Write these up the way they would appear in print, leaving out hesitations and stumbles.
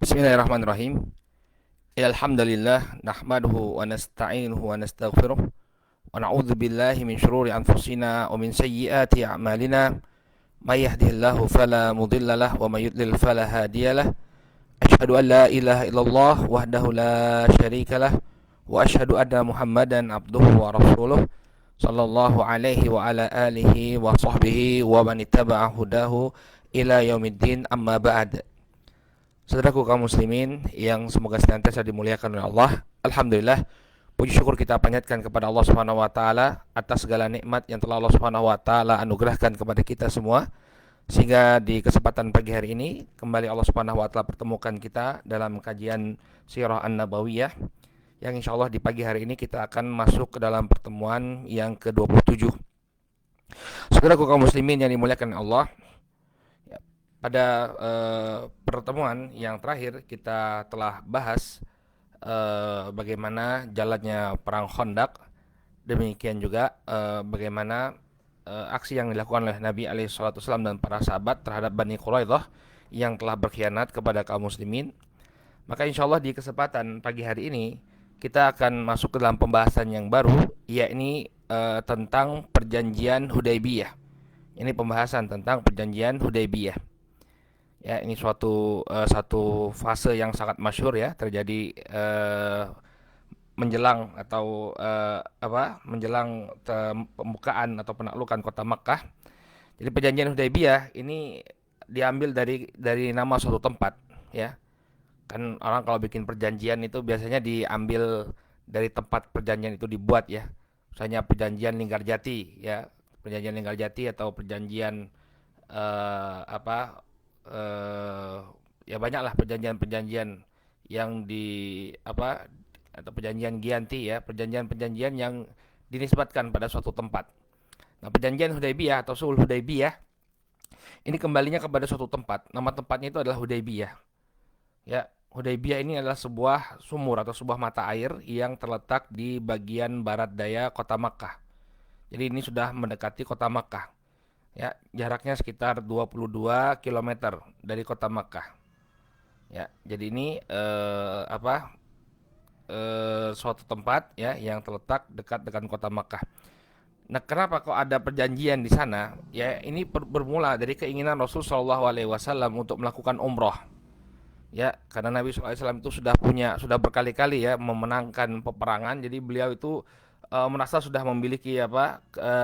Bismillahirrahmanirrahim. Alhamdulillah nahmaduhu wa nasta'inuhu wa nastaghfiruh wa na'udzu billahi min shururi anfusina wa min sayyiati a'malina. May yahdihillahu fala mudilla lahu wa may yudlil fala hadiyalah. Asyhadu an la ilaha illallah wahdahu la syarika lah wa asyhadu anna Muhammadan abduhu wa rasuluh sallallahu alaihi wa ala alihi wa sahbihi wa man ittaba'a hudahu ila yaumiddin, amma ba'd. Saudaraku kaum muslimin yang semoga senantiasa dimuliakan oleh Allah. Alhamdulillah, puji syukur kita panjatkan kepada Allah Subhanahu wa taala atas segala nikmat yang telah Allah Subhanahu wa taala anugerahkan kepada kita semua, sehingga di kesempatan pagi hari ini kembali Allah Subhanahu wa taala pertemukan kita dalam kajian Sirah An-Nabawiyah, yang insyaallah di pagi hari ini kita akan masuk ke dalam pertemuan yang ke-27. Saudaraku kaum muslimin yang dimuliakan Allah, pada pertemuan yang terakhir kita telah bahas bagaimana jalannya perang Khandaq. Demikian juga bagaimana aksi yang dilakukan oleh Nabi SAW dan para sahabat terhadap Bani Quraidah yang telah berkhianat kepada kaum muslimin. Maka insya Allah di kesempatan pagi hari ini kita akan masuk ke dalam pembahasan yang baru, yakni tentang perjanjian Hudaybiyah. Ini pembahasan tentang perjanjian Hudaybiyah. Ya, ini satu fase yang sangat masyhur ya, terjadi menjelang atau menjelang pembukaan atau penaklukan kota Makkah. Jadi perjanjian Hudaybiyah ini diambil dari nama suatu tempat ya. Kan orang kalau bikin perjanjian itu biasanya diambil dari tempat perjanjian itu dibuat ya. Misalnya perjanjian Linggarjati ya, perjanjian Linggarjati atau perjanjian eh, apa eh, ya banyaklah perjanjian-perjanjian yang atau perjanjian Giyanti ya, perjanjian-perjanjian yang dinisbatkan pada suatu tempat. Nah, perjanjian Hudaybiyah atau Sulh Hudaybiyah ini kembalinya kepada suatu tempat. Nama tempatnya itu adalah Hudaybiyah. Ya, Hudaybiyah ini adalah sebuah sumur atau sebuah mata air yang terletak di bagian barat daya kota Makkah. Jadi ini sudah mendekati kota Makkah. Ya, jaraknya sekitar 22 kilometer dari kota Makkah. Ya, jadi ini suatu tempat ya yang terletak dekat dengan kota Makkah. Nah, kenapa kok ada perjanjian di sana? Ya, ini bermula dari keinginan Rasul Shallallahu Alaihi Wasallam untuk melakukan umroh. Ya, karena Nabi SAW itu sudah berkali-kali ya memenangkan peperangan. Jadi beliau itu merasa sudah memiliki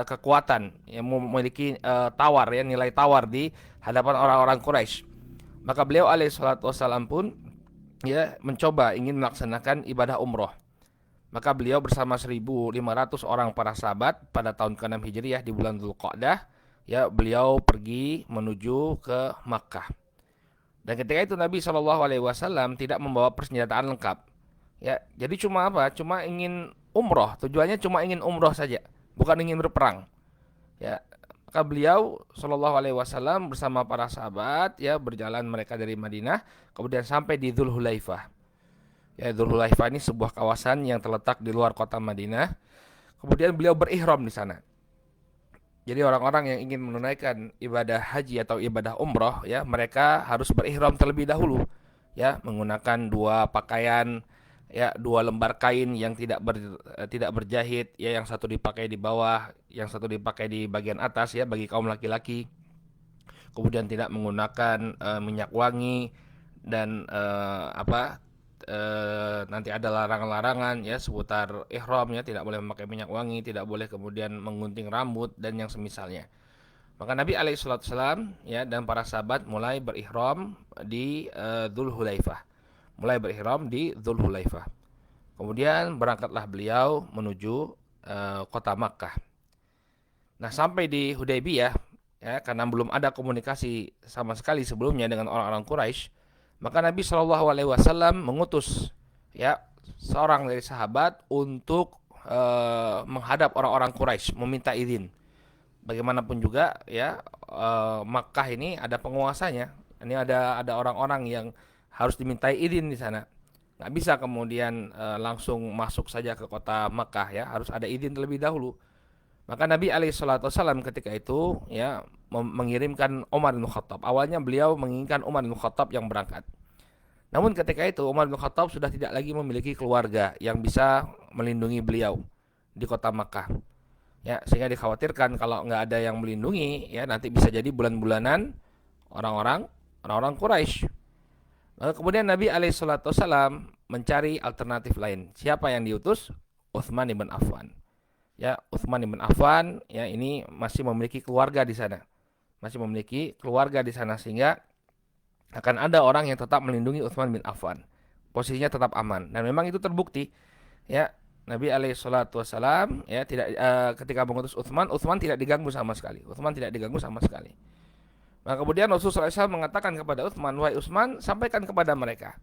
kekuatan, yang memiliki tawar ya, nilai tawar di hadapan orang-orang Quraisy. Maka beliau alaihissalatu wassalam pun ya mencoba ingin melaksanakan ibadah umroh. Maka beliau bersama 1.500 orang para sahabat pada tahun ke-6 Hijriah di bulan Dzulqa'dah ya, beliau pergi menuju ke Makkah. Dan ketika itu Nabi Shallallahu Alaihi Wasallam tidak membawa persenjataan lengkap. Ya, jadi cuma Cuma ingin umroh. Tujuannya cuma ingin umroh saja, bukan ingin berperang. Ya, maka beliau Shallallahu Alaihi Wasallam bersama para sahabat ya berjalan mereka dari Madinah, kemudian sampai di Dzulhulaifah. Ya, Dzulhulaifah ini sebuah kawasan yang terletak di luar kota Madinah. Kemudian beliau berihram di sana. Jadi orang-orang yang ingin menunaikan ibadah haji atau ibadah umroh ya, mereka harus berihram terlebih dahulu ya, menggunakan dua pakaian ya, dua lembar kain yang tidak berjahit ya, yang satu dipakai di bawah, yang satu dipakai di bagian atas ya bagi kaum laki-laki. Kemudian tidak menggunakan minyak wangi dan nanti ada larangan-larangan ya seputar ihram ya, tidak boleh memakai minyak wangi, tidak boleh kemudian menggunting rambut dan yang semisalnya. Maka Nabi alaihissalam ya dan para sahabat mulai berihram di Dzulhulaifah. Mulai berihram di Dzulhulaifah. Kemudian berangkatlah beliau menuju kota Makkah. Nah, sampai di Hudaybiyah ya, karena belum ada komunikasi sama sekali sebelumnya dengan orang-orang Quraisy, maka Nabi Shallallahu Alaihi Wasallam mengutus ya seorang dari sahabat untuk menghadap orang-orang Quraisy, meminta izin. Bagaimanapun juga ya, Makkah ini ada penguasanya. Ini ada orang-orang yang harus dimintai izin di sana. Nggak bisa kemudian langsung masuk saja ke kota Makkah ya, harus ada izin terlebih dahulu. Maka Nabi Alaihissalam ketika itu ya mengirimkan Umar bin Khattab. Awalnya beliau menginginkan Umar bin Khattab yang berangkat. Namun ketika itu Umar bin Khattab sudah tidak lagi memiliki keluarga yang bisa melindungi beliau di kota Makkah. Ya, sehingga dikhawatirkan kalau nggak ada yang melindungi, ya nanti bisa jadi bulan-bulanan orang-orang Quraisy. Lalu kemudian Nabi Alaihissalam mencari alternatif lain. Siapa yang diutus? Utsman ibn Affan. Ya, Utsman ibn Affan ya ini masih memiliki keluarga di sana. Masih memiliki keluarga di sana sehingga akan ada orang yang tetap melindungi Utsman bin Affan. Posisinya tetap aman dan memang itu terbukti. Ya, Nabi Alaihissalam ya tidak ketika mengutus Utsman tidak diganggu sama sekali. Utsman tidak diganggu sama sekali. Nah, kemudian Rasulullah SAW mengatakan kepada Utsman, "Wahai Utsman, sampaikan kepada mereka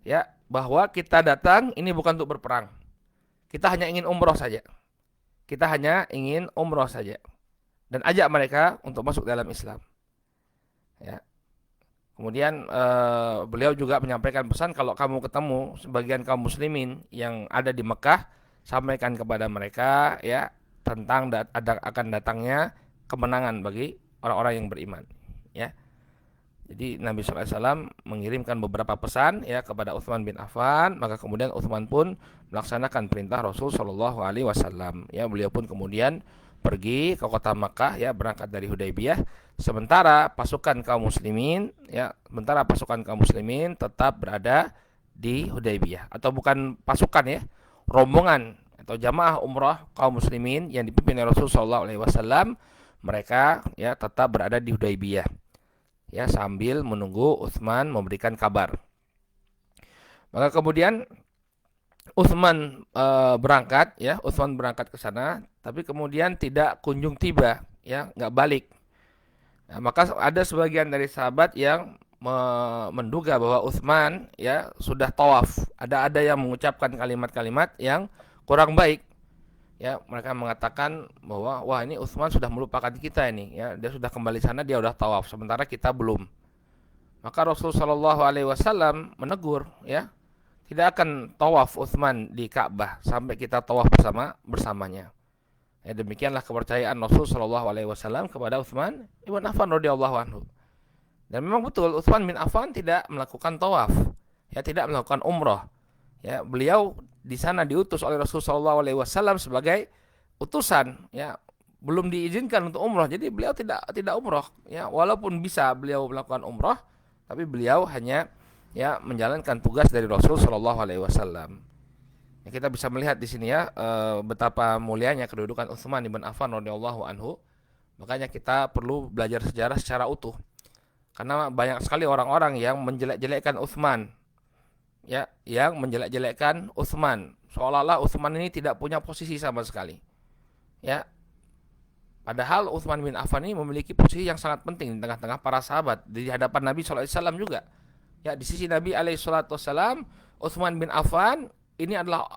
ya bahwa kita datang ini bukan untuk berperang. Kita hanya ingin umroh saja. Kita hanya ingin umroh saja. Dan ajak mereka untuk masuk dalam Islam." Ya. Kemudian beliau juga menyampaikan pesan kalau kamu ketemu sebagian kaum muslimin yang ada di Mekah, sampaikan kepada mereka ya tentang akan datangnya kemenangan bagi orang-orang yang beriman. Ya. Jadi Nabi SAW mengirimkan beberapa pesan ya kepada Utsman bin Affan, maka kemudian Utsman pun melaksanakan perintah Rasul Shallallahu Alaihi Wasallam. Ya, beliau pun kemudian pergi ke kota Makkah ya berangkat dari Hudaybiyah. Sementara pasukan kaum muslimin tetap berada di Hudaybiyah, atau bukan pasukan ya, rombongan atau jamaah umrah kaum muslimin yang dipimpin oleh Rasul Shallallahu Alaihi Wasallam, mereka ya tetap berada di Hudaybiyah ya sambil menunggu Utsman memberikan kabar. Maka kemudian Utsman berangkat ke sana, tapi kemudian tidak kunjung tiba, ya nggak balik. Nah, maka ada sebagian dari sahabat yang menduga bahwa Utsman ya sudah tawaf. Ada yang mengucapkan kalimat-kalimat yang kurang baik. Ya, mereka mengatakan bahwa wah ini Utsman sudah melupakan kita ini, ya dia sudah kembali sana, dia sudah tawaf, sementara kita belum. Maka Rasulullah Shallallahu Alaihi Wasallam menegur, ya tidak akan tawaf Utsman di Ka'bah sampai kita tawaf bersamanya. Ya, demikianlah kepercayaan Rasul Shallallahu Alaihi Wasallam kepada Utsman ibn Affan radhiyallahu anhu. Dan memang betul Utsman bin Affan tidak melakukan tawaf, ya tidak melakukan umroh. Ya, beliau di sana diutus oleh Rasulullah SAW sebagai utusan, ya belum diizinkan untuk umroh, jadi beliau tidak umroh, ya walaupun bisa beliau melakukan umroh, tapi beliau hanya ya menjalankan tugas dari Rasulullah SAW. Ya, kita bisa melihat di sini ya betapa mulianya kedudukan Utsman bin Affan radhiyallahu anhu. Makanya kita perlu belajar sejarah secara utuh, karena banyak sekali orang-orang yang menjelek-jelekkan Utsman. Ya, yang menjelek-jelekkan Utsman, seolah-olah Utsman ini tidak punya posisi sama sekali. Ya, padahal Utsman bin Affan ini memiliki posisi yang sangat penting di tengah-tengah para sahabat, di hadapan Nabi SAW juga. Ya, di sisi Nabi SAW, Utsman bin Affan ini adalah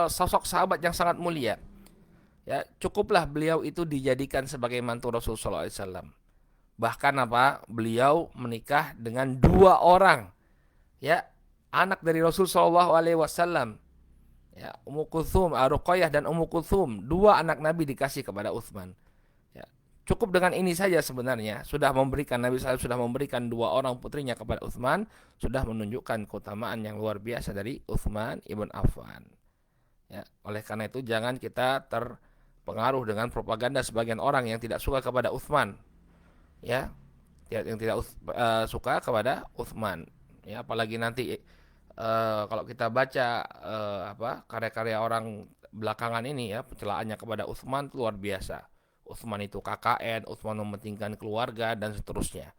sosok sahabat yang sangat mulia. Ya, cukuplah beliau itu dijadikan sebagai mantu Rasulullah SAW. Bahkan beliau menikah dengan 2 orang. Ya, anak dari Rasul Shallallahu Alaihi Wasallam, ya Ummu Kulthum, Ruqayyah dan Ummu Kulthum, 2 anak Nabi dikasih kepada Utsman. Ya, cukup dengan ini saja sebenarnya sudah memberikan, Nabi SAW sudah memberikan 2 orang putrinya kepada Utsman, sudah menunjukkan keutamaan yang luar biasa dari Utsman ibn Affan. Ya, oleh karena itu jangan kita terpengaruh dengan propaganda sebagian orang yang tidak suka kepada Utsman, ya yang tidak suka kepada Utsman. Ya, apalagi nanti kalau kita baca karya-karya orang belakangan ini ya, pencelaannya kepada Utsman itu luar biasa. Utsman itu KKN, Utsman mementingkan keluarga dan seterusnya.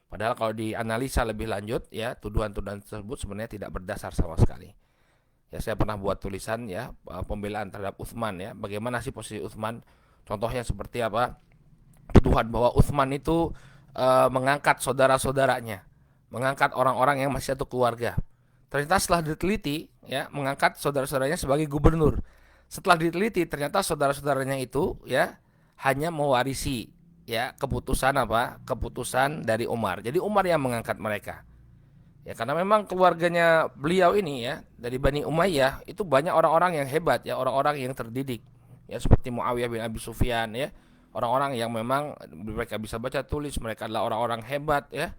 Padahal kalau dianalisa lebih lanjut ya, tuduhan-tuduhan tersebut sebenarnya tidak berdasar sama sekali. Ya, saya pernah buat tulisan ya pembelaan terhadap Utsman ya, bagaimana sih posisi Utsman? Contohnya seperti apa? Tuduhan bahwa Utsman itu mengangkat saudara-saudaranya, mengangkat orang-orang yang masih satu keluarga. Ternyata setelah diteliti ya mengangkat saudara-saudaranya sebagai gubernur. Setelah diteliti ternyata saudara-saudaranya itu ya hanya mewarisi ya keputusan dari Umar. Jadi Umar yang mengangkat mereka. Ya karena memang keluarganya beliau ini ya dari Bani Umayyah itu banyak orang-orang yang hebat ya, orang-orang yang terdidik. Ya seperti Muawiyah bin Abi Sufyan ya. Orang-orang yang memang mereka bisa baca tulis, mereka adalah orang-orang hebat ya.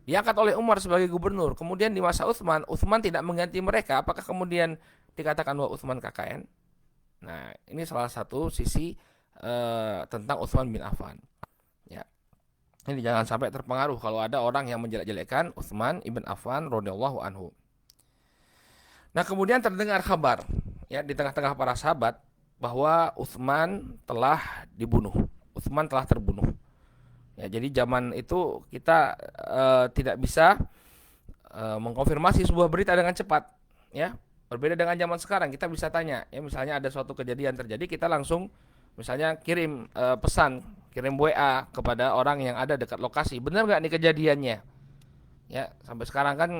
Diangkat oleh Umar sebagai gubernur. Kemudian di masa Utsman, Utsman tidak mengganti mereka. Apakah kemudian dikatakan bahwa Utsman KKN? Nah, ini salah satu sisi tentang Utsman bin Affan. Ya, ini jangan sampai terpengaruh kalau ada orang yang menjelek-jelekkan Utsman ibn Affan radhiyallahu anhu. Nah, kemudian terdengar kabar ya di tengah-tengah para sahabat bahwa Utsman telah dibunuh. Utsman telah terbunuh. Ya, jadi zaman itu kita tidak bisa mengkonfirmasi sebuah berita dengan cepat, ya. Berbeda dengan zaman sekarang, kita bisa tanya, ya misalnya ada suatu kejadian terjadi, kita langsung misalnya kirim pesan, kirim WA kepada orang yang ada dekat lokasi. Benar nggak nih kejadiannya? Ya, sampai sekarang kan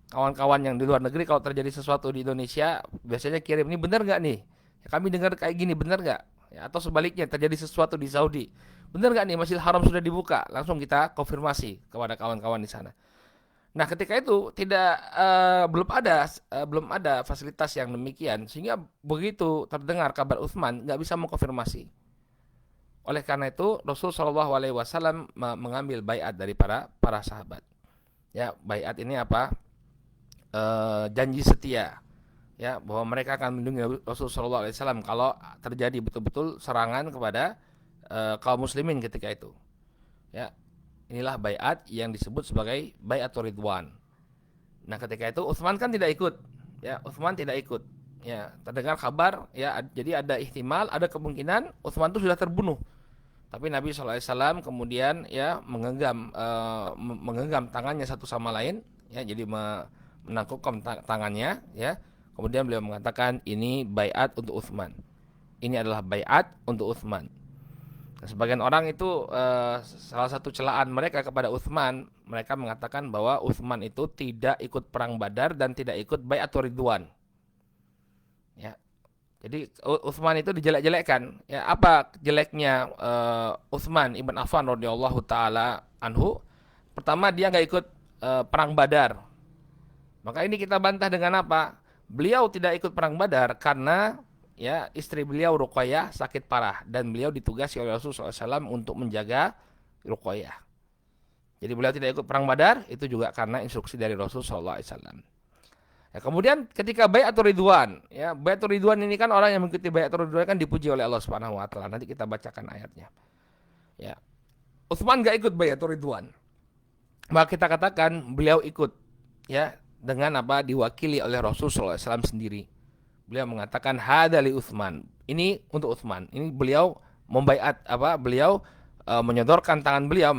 kawan-kawan yang di luar negeri kalau terjadi sesuatu di Indonesia biasanya kirim, ini benar nggak nih? Ya, kami dengar kayak gini, benar nggak? Ya, atau sebaliknya terjadi sesuatu di Saudi, benar nggak nih Masjidil Haram sudah dibuka? Langsung kita konfirmasi kepada kawan-kawan di sana. Nah, ketika itu belum ada fasilitas yang demikian, sehingga begitu terdengar kabar Utsman nggak bisa mengkonfirmasi. Oleh karena itu Rasul Shallallahu Alaihi Wasallam mengambil baiat dari para sahabat. Ya, baiat ini apa? Janji setia, ya, bahwa mereka akan melindungi Rasul Shallallahu Alaihi Wasallam kalau terjadi betul-betul serangan kepada kaum muslimin ketika itu. Ya, inilah baiat yang disebut sebagai baiatur ridwan. Nah, ketika itu Utsman kan tidak ikut. Ya, Utsman tidak ikut. Ya, terdengar kabar, ya, jadi ada ihtimal, ada kemungkinan Utsman itu sudah terbunuh. Tapi Nabi SAW kemudian ya menggenggam tangannya satu sama lain, ya, jadi menangkupkan tangannya, ya. Kemudian beliau mengatakan ini baiat untuk Utsman. Ini adalah baiat untuk Utsman. Nah, sebagian orang itu salah satu celaan mereka kepada Utsman, mereka mengatakan bahwa Utsman itu tidak ikut perang Badar dan tidak ikut baiatur ridwan. Ya. Jadi Utsman itu dijelek-jelekkan. Ya, apa jeleknya Utsman ibn Affan radhiyallahu taala anhu? Pertama, dia nggak ikut perang Badar. Maka ini kita bantah dengan apa? Beliau tidak ikut perang Badar karena ya istri beliau Ruqayyah sakit parah dan beliau ditugasi oleh Rasulullah SAW untuk menjaga Ruqayyah. Jadi beliau tidak ikut perang Badar itu juga karena instruksi dari Rasulullah SAW. Ya, kemudian ketika baiatur ridwan, ya baiatur ridwan ini kan orang yang mengikuti baiatur ridwan kan dipuji oleh Allah Subhanahu Wa Taala. Nanti kita bacakan ayatnya. Ya, Utsman nggak ikut baiatur ridwan. Maka kita katakan beliau ikut, ya, dengan apa diwakili oleh Rasulullah SAW sendiri. Beliau mengatakan hadali Utsman. Ini untuk Utsman. Ini beliau membaiat beliau menyodorkan tangan beliau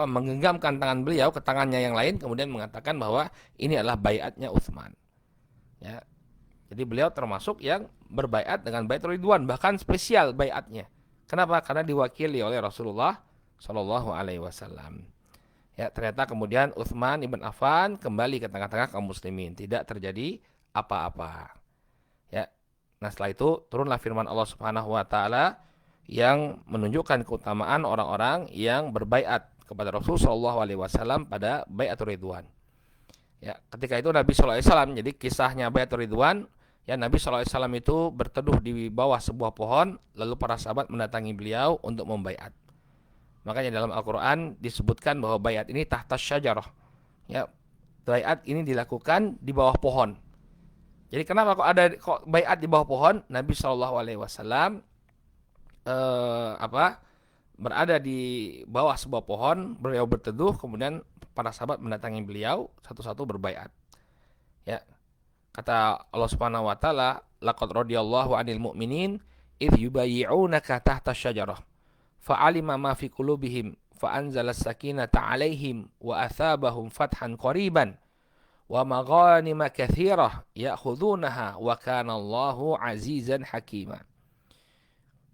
menggenggamkan tangan beliau ke tangannya yang lain kemudian mengatakan bahwa ini adalah baiatnya Utsman. Ya. Jadi beliau termasuk yang berbaiat dengan baiatur ridwan bahkan spesial baiatnya. Kenapa? Karena diwakili oleh Rasulullah Shallallahu alaihi wasallam. Ya, ternyata kemudian Utsman ibn Affan kembali ke tengah-tengah kaum muslimin, tidak terjadi apa-apa. Ya. Nah, setelah itu turunlah firman Allah Subhanahu wa taala yang menunjukkan keutamaan orang-orang yang berbaiat kepada Rasulullah SAW pada baiatur ridwan. Ya, ketika itu Nabi SAW, jadi kisahnya baiatur ridwan, ya Nabi SAW itu berteduh di bawah sebuah pohon, lalu para sahabat mendatangi beliau untuk membaiat. Makanya dalam Al-Quran disebutkan bahwa baiat ini tahta syajarah. Ya, baiat ini dilakukan di bawah pohon. Jadi kenapa kok baiat di bawah pohon? Nabi SAW berada di bawah sebuah pohon, beliau berteduh, kemudian para sahabat mendatangi beliau satu-satu berbaiat. Ya. Kata Allah Subhanahu wa taala, laqad radiyallahu 'anil mu'minin idh yubayyi'unaka tahta syajarah fa'alima ma fi qulubihim fa'anzalas sakinata 'alaihim wa athabahum fathan qariban wa maghanima katsirah ya'khudunaha wa kana Allahu 'azizan hakima.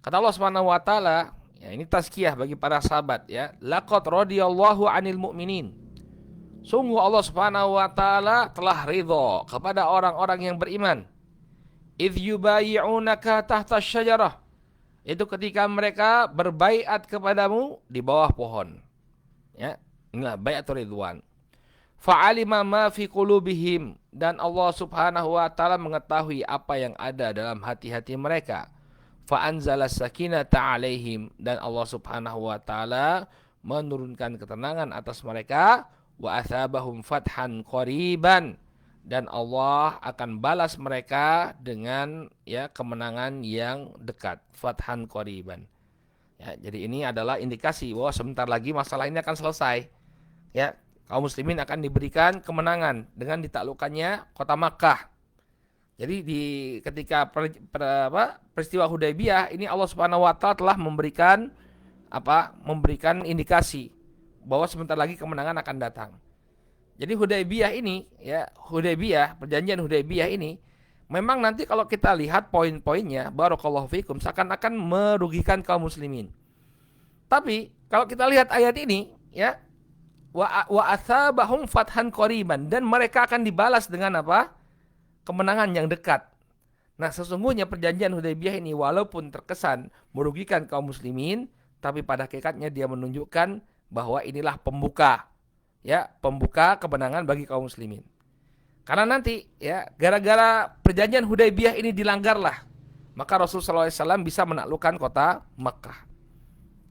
Kata Allah Subhanahu wa taala, ya ini tazkiyah bagi para sahabat, ya. Laqad radiyallahu 'anil mu'minin. Sungguh Allah Subhanahu wa taala telah ridha kepada orang-orang yang beriman. Idz yubayyi'unaka tahta syajarah. Itu ketika mereka berbaiat kepadamu di bawah pohon. Ya, inilah baiatur ridwan. Fa'alima ma fi qulubihim, dan Allah Subhanahu wa taala mengetahui apa yang ada dalam hati-hati mereka. Fa'anzalas sakinata 'alaihim, dan Allah Subhanahu wa taala menurunkan ketenangan atas mereka, wa asabahum fathan qariban, dan Allah akan balas mereka dengan ya kemenangan yang dekat, fathan qariban. Ya, jadi ini adalah indikasi bahwa sebentar lagi masalah ini akan selesai. Ya, kaum muslimin akan diberikan kemenangan dengan ditaklukkannya kota Makkah. Jadi ketika peristiwa Hudaybiyah ini Allah Subhanahu wa taala telah memberikan indikasi bahwa sebentar lagi kemenangan akan datang. Jadi Hudaybiyah ini ya, perjanjian Hudaybiyah ini memang nanti kalau kita lihat poin-poinnya, barakallahu fikum, seakan-akan merugikan kaum muslimin. Tapi kalau kita lihat ayat ini ya, wa asabahum fathan qariban, dan mereka akan dibalas dengan apa? Kemenangan yang dekat. Nah, sesungguhnya perjanjian Hudaybiyah ini walaupun terkesan merugikan kaum muslimin, tapi pada hakikatnya dia menunjukkan bahwa inilah pembuka kemenangan bagi kaum muslimin. Karena nanti ya, gara-gara perjanjian Hudaybiyah ini dilanggarlah, maka Rasulullah SAW bisa menaklukkan kota Makkah.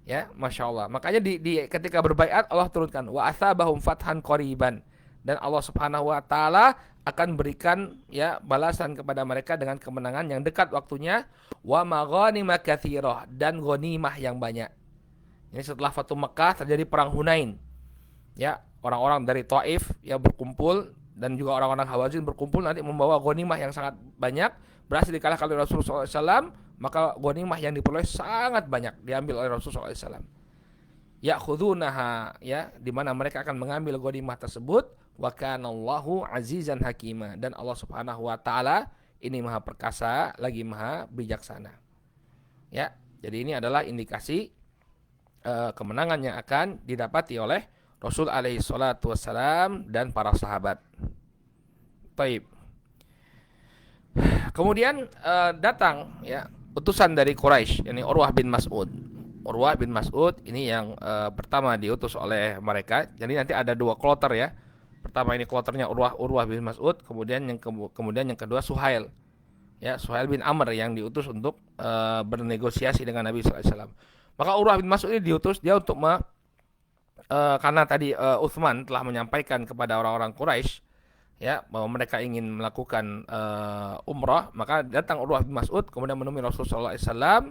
Ya, masya Allah. Makanya ketika berbaiat Allah turunkan wa asabahum fathan qariban, dan Allah Subhanahu wa taala akan berikan ya balasan kepada mereka dengan kemenangan yang dekat waktunya, wa maghanima katsirah, dan ghanimah yang banyak. Ini setelah Fatu Makkah terjadi perang Hunain. Ya, orang-orang dari Taif yang berkumpul dan juga orang-orang Hawazin berkumpul nanti membawa ghanimah yang sangat banyak, berhasil dikalahkan oleh Rasulullah SAW, maka ghanimah yang diperoleh sangat banyak diambil oleh Rasulullah SAW. Ya'khudunaha, ya, di mana mereka akan mengambil ghanimah tersebut. Wa kanallahu azizan hakima, dan Allah Subhanahu wa taala ini maha perkasa lagi maha bijaksana. Ya, jadi ini adalah indikasi kemenangan yang akan didapati oleh Rasul alaihi salatu wassalam dan para sahabat. Baik. Kemudian datang ya utusan dari Quraisy, yakni Urwah bin Mas'ud. Urwah bin Mas'ud ini yang pertama diutus oleh mereka. Jadi nanti ada dua kloter ya. Pertama ini kloternya Urwah bin Mas'ud, kemudian yang kedua Suhail. Ya, Suhail bin Amr yang diutus untuk bernegosiasi dengan Nabi sallallahu alaihi wasallam. Maka Urwah bin Mas'ud ini diutus dia untuk karena tadi Utsman telah menyampaikan kepada orang-orang Quraisy ya bahwa mereka ingin melakukan umrah, maka datang Urwah bin Mas'ud kemudian menemui Rasulullah sallallahu alaihi wasallam.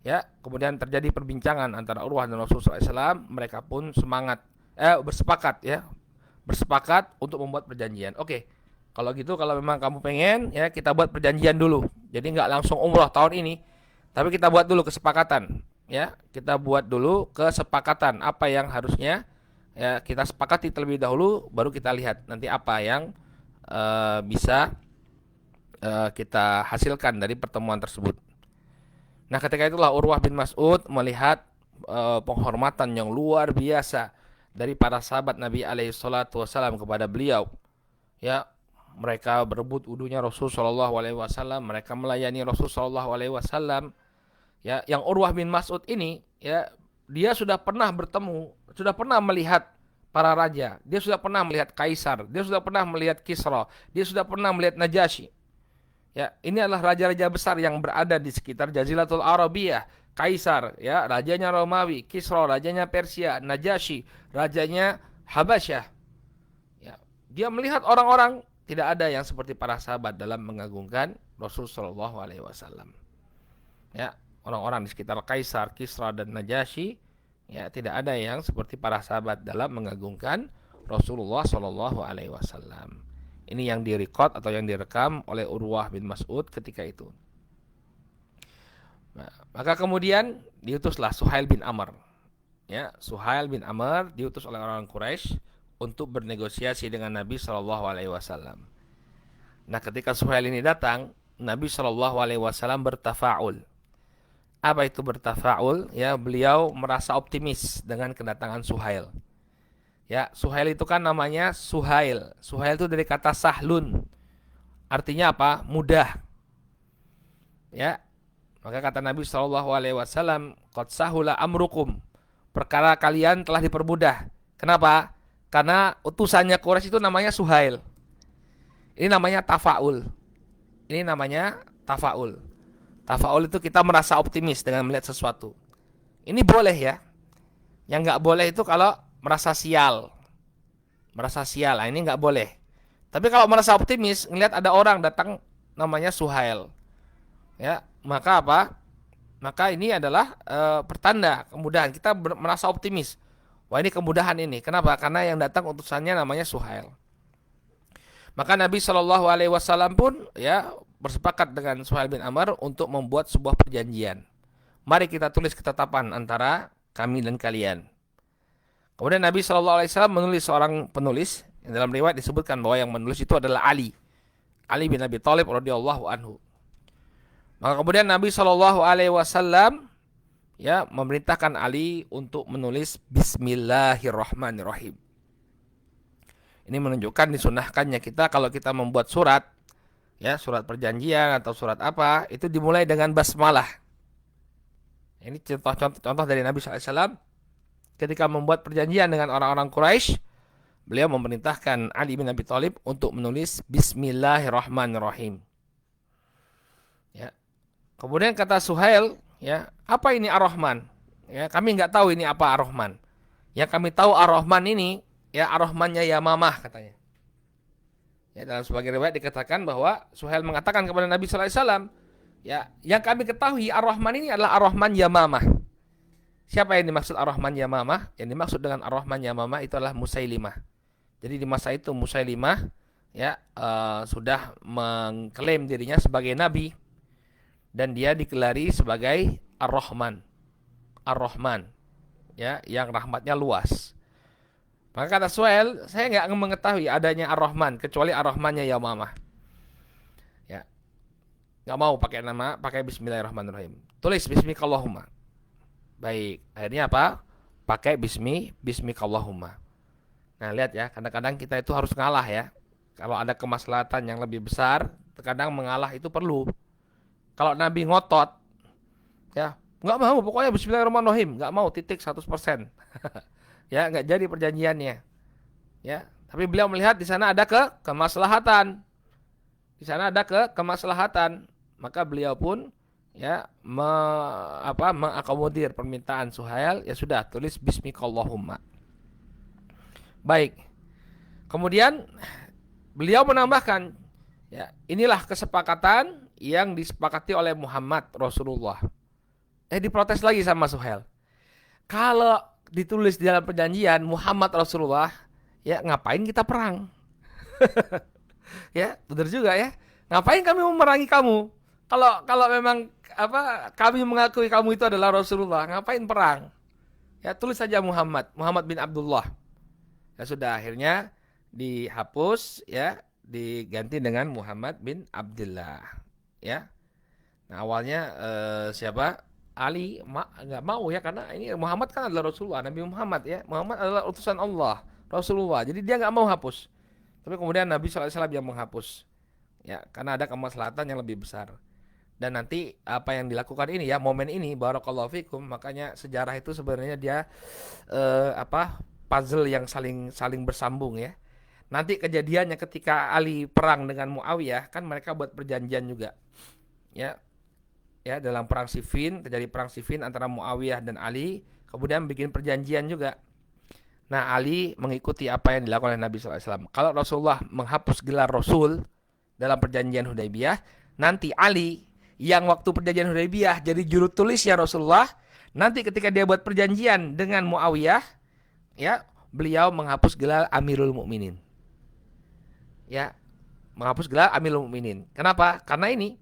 Ya, kemudian terjadi perbincangan antara Urwah dan Rasulullah SAW. Mereka pun bersepakat untuk membuat perjanjian. Oke, kalau gitu, kalau memang kamu pengen, ya kita buat perjanjian dulu. Jadi nggak langsung umrah tahun ini, tapi kita buat dulu kesepakatan. Ya, kita buat dulu kesepakatan apa yang harusnya ya kita sepakati terlebih dahulu, baru kita lihat nanti apa yang bisa kita hasilkan dari pertemuan tersebut. Nah, ketika itulah Urwah bin Mas'ud melihat penghormatan yang luar biasa dari para sahabat Nabi alaihi salatu wasallam kepada beliau. Ya, mereka berebut wudunya Rasul sallallahu alaihi wasallam, mereka melayani Rasul sallallahu alaihi wasallam. Ya, yang Urwah bin Mas'ud ini ya, dia sudah pernah bertemu, sudah pernah melihat para raja, dia sudah pernah melihat kaisar, dia sudah pernah melihat Kisra, dia sudah pernah melihat Najasyi. Ya, ini adalah raja-raja besar yang berada di sekitar Jaziratul Arabiyah. Kaisar, ya, rajanya Romawi, Kisra, rajanya Persia, Najasyi, rajanya Habasyah. Ya, dia melihat orang-orang, tidak ada yang seperti para sahabat dalam mengagungkan Rasul sallallahu alaihi wasallam. Ya, orang-orang di sekitar Kaisar, Kisra dan Najasyi, ya, tidak ada yang seperti para sahabat dalam mengagungkan Rasulullah sallallahu alaihi wasallam. Ini yang direkod atau yang direkam oleh Urwah bin Mas'ud ketika itu. Nah, maka kemudian diutuslah Suhail bin Amr. Ya, Suhail bin Amr diutus oleh orang Quraisy untuk bernegosiasi dengan Nabi Shallallahu Alaihi Wasallam. Nah, ketika Suhail ini datang, Nabi Shallallahu Alaihi Wasallam bertafaul. Apa itu bertafaul? Ya, beliau merasa optimis dengan kedatangan Suhail. Ya, Suhail itu kan namanya Suhail. Suhail itu dari kata sahlun. Artinya apa? Mudah. Ya. Maka kata Nabi sallallahu alaihi wasallam, "Qad sahula amrukum." Perkara kalian telah dipermudah. Kenapa? Karena utusannya Quraisy itu namanya Suhail. Ini namanya tafaul. Ini namanya tafaul. Tafaul itu kita merasa optimis dengan melihat sesuatu. Ini boleh ya. Yang enggak boleh itu kalau merasa sial. merasa sial. Nah, ini nggak boleh. Tapi kalau merasa optimis, ngelihat ada orang datang namanya Suhail, ya, maka apa? Maka ini adalah pertanda kemudahan. Kita merasa optimis. Wah, ini kemudahan ini. Kenapa? Karena yang datang utusannya namanya Suhail. Maka Nabi Shallallahu Alaihi Wasallam pun ya bersepakat dengan Suhail bin Amr untuk membuat sebuah perjanjian. Mari kita tulis ketetapan antara kami dan kalian. Kemudian Nabi Shallallahu Alaihi Wasallam menulis seorang penulis. Yang dalam riwayat disebutkan bahwa yang menulis itu adalah Ali bin Abi Thalib radhiyallahu anhu. Maka kemudian Nabi Shallallahu Alaihi Wasallam ya memerintahkan Ali untuk menulis Bismillahirrahmanirrahim. Ini menunjukkan disunahkannya kita kalau kita membuat surat, ya surat perjanjian atau surat apa, itu dimulai dengan basmalah. Ini contoh dari Nabi SAW ketika membuat perjanjian dengan orang-orang Quraisy, beliau memerintahkan Ali bin Abi Thalib untuk menulis Bismillahirrahmanirrahim. Ya. Kemudian kata Suhail, ya, apa ini Ar-Rahman? Ya, kami nggak tahu ini apa Ar-Rahman. Yang kami tahu Ar-Rahman ini, ya Ar-Rahmannya Yamamah katanya. Ya, dalam sebagian riwayat dikatakan bahwa Suhail mengatakan kepada Nabi sallallahu alaihi wasallam, ya, yang kami ketahui Ar-Rahman ini adalah Ar-Rahman Yamamah. Siapa yang dimaksud Ar-Rahman Yamamah? Yang dimaksud dengan Ar-Rahman Yamamah itu adalah Musailimah. Jadi di masa itu Musailimah ya sudah mengklaim dirinya sebagai nabi dan dia digelari sebagai Ar-Rahman. Ar-Rahman, ya, yang rahmatnya luas. Maka kata Suhail, saya nggak mengetahui adanya Ar-Rahman kecuali Ar-Rahmannya Yamamah. Ya, nggak mau pakai nama, pakai Bismillahirrahmanirrahim. Tulis Bismikallahumma. Baik, akhirnya apa? Pakai Bismikallahumma. Nah, lihat ya, kadang-kadang kita itu harus ngalah ya. Kalau ada kemaslahatan yang lebih besar, terkadang mengalah itu perlu. Kalau Nabi ngotot, ya, nggak mau, pokoknya Bismillahirrahmanirrahim, nggak mau, titik 100%. Ya, nggak jadi perjanjiannya. Ya, tapi beliau melihat di sana ada kemaslahatan. Di sana ada kemaslahatan, maka beliau pun ya mengakomodir permintaan Suhail, ya sudah, tulis Bismikallahumma. Baik. Kemudian beliau menambahkan, ya, inilah kesepakatan yang disepakati oleh Muhammad Rasulullah. Diprotes lagi sama Suhail. Kalau ditulis di dalam perjanjian Muhammad Rasulullah, ya ngapain kita perang? Ya, benar juga ya. Ngapain kami memerangi kamu? Kalau memang kami mengakui kamu itu adalah Rasulullah, ngapain perang? Ya, tulis saja Muhammad bin Abdullah. Ya sudah, akhirnya dihapus, ya, diganti dengan Muhammad bin Abdullah, ya. Nah, awalnya siapa? Ali nggak mau ya, karena ini Muhammad kan adalah Rasulullah, Nabi Muhammad, ya. Muhammad adalah utusan Allah, Rasulullah. Jadi dia nggak mau hapus. Tapi kemudian Nabi SAW yang menghapus, ya, karena ada kemaslahatan yang lebih besar. Dan nanti apa yang dilakukan ini ya, momen ini, barakallahu fikum, makanya sejarah itu sebenarnya dia puzzle yang saling bersambung ya. Nanti kejadiannya ketika Ali perang dengan Muawiyah, kan mereka buat perjanjian juga. Ya. Ya, dalam perang Siffin, terjadi perang Siffin antara Muawiyah dan Ali, kemudian bikin perjanjian juga. Nah, Ali mengikuti apa yang dilakukan oleh Nabi SAW. Kalau Rasulullah menghapus gelar Rasul dalam perjanjian Hudaybiyah, nanti Ali yang waktu perjanjian Hudaybiyah jadi juru tulisnya Rasulullah, nanti ketika dia buat perjanjian dengan Muawiyah, ya, beliau menghapus gelar Amirul Mukminin. Ya, menghapus gelar Amirul Mukminin. Kenapa? Karena ini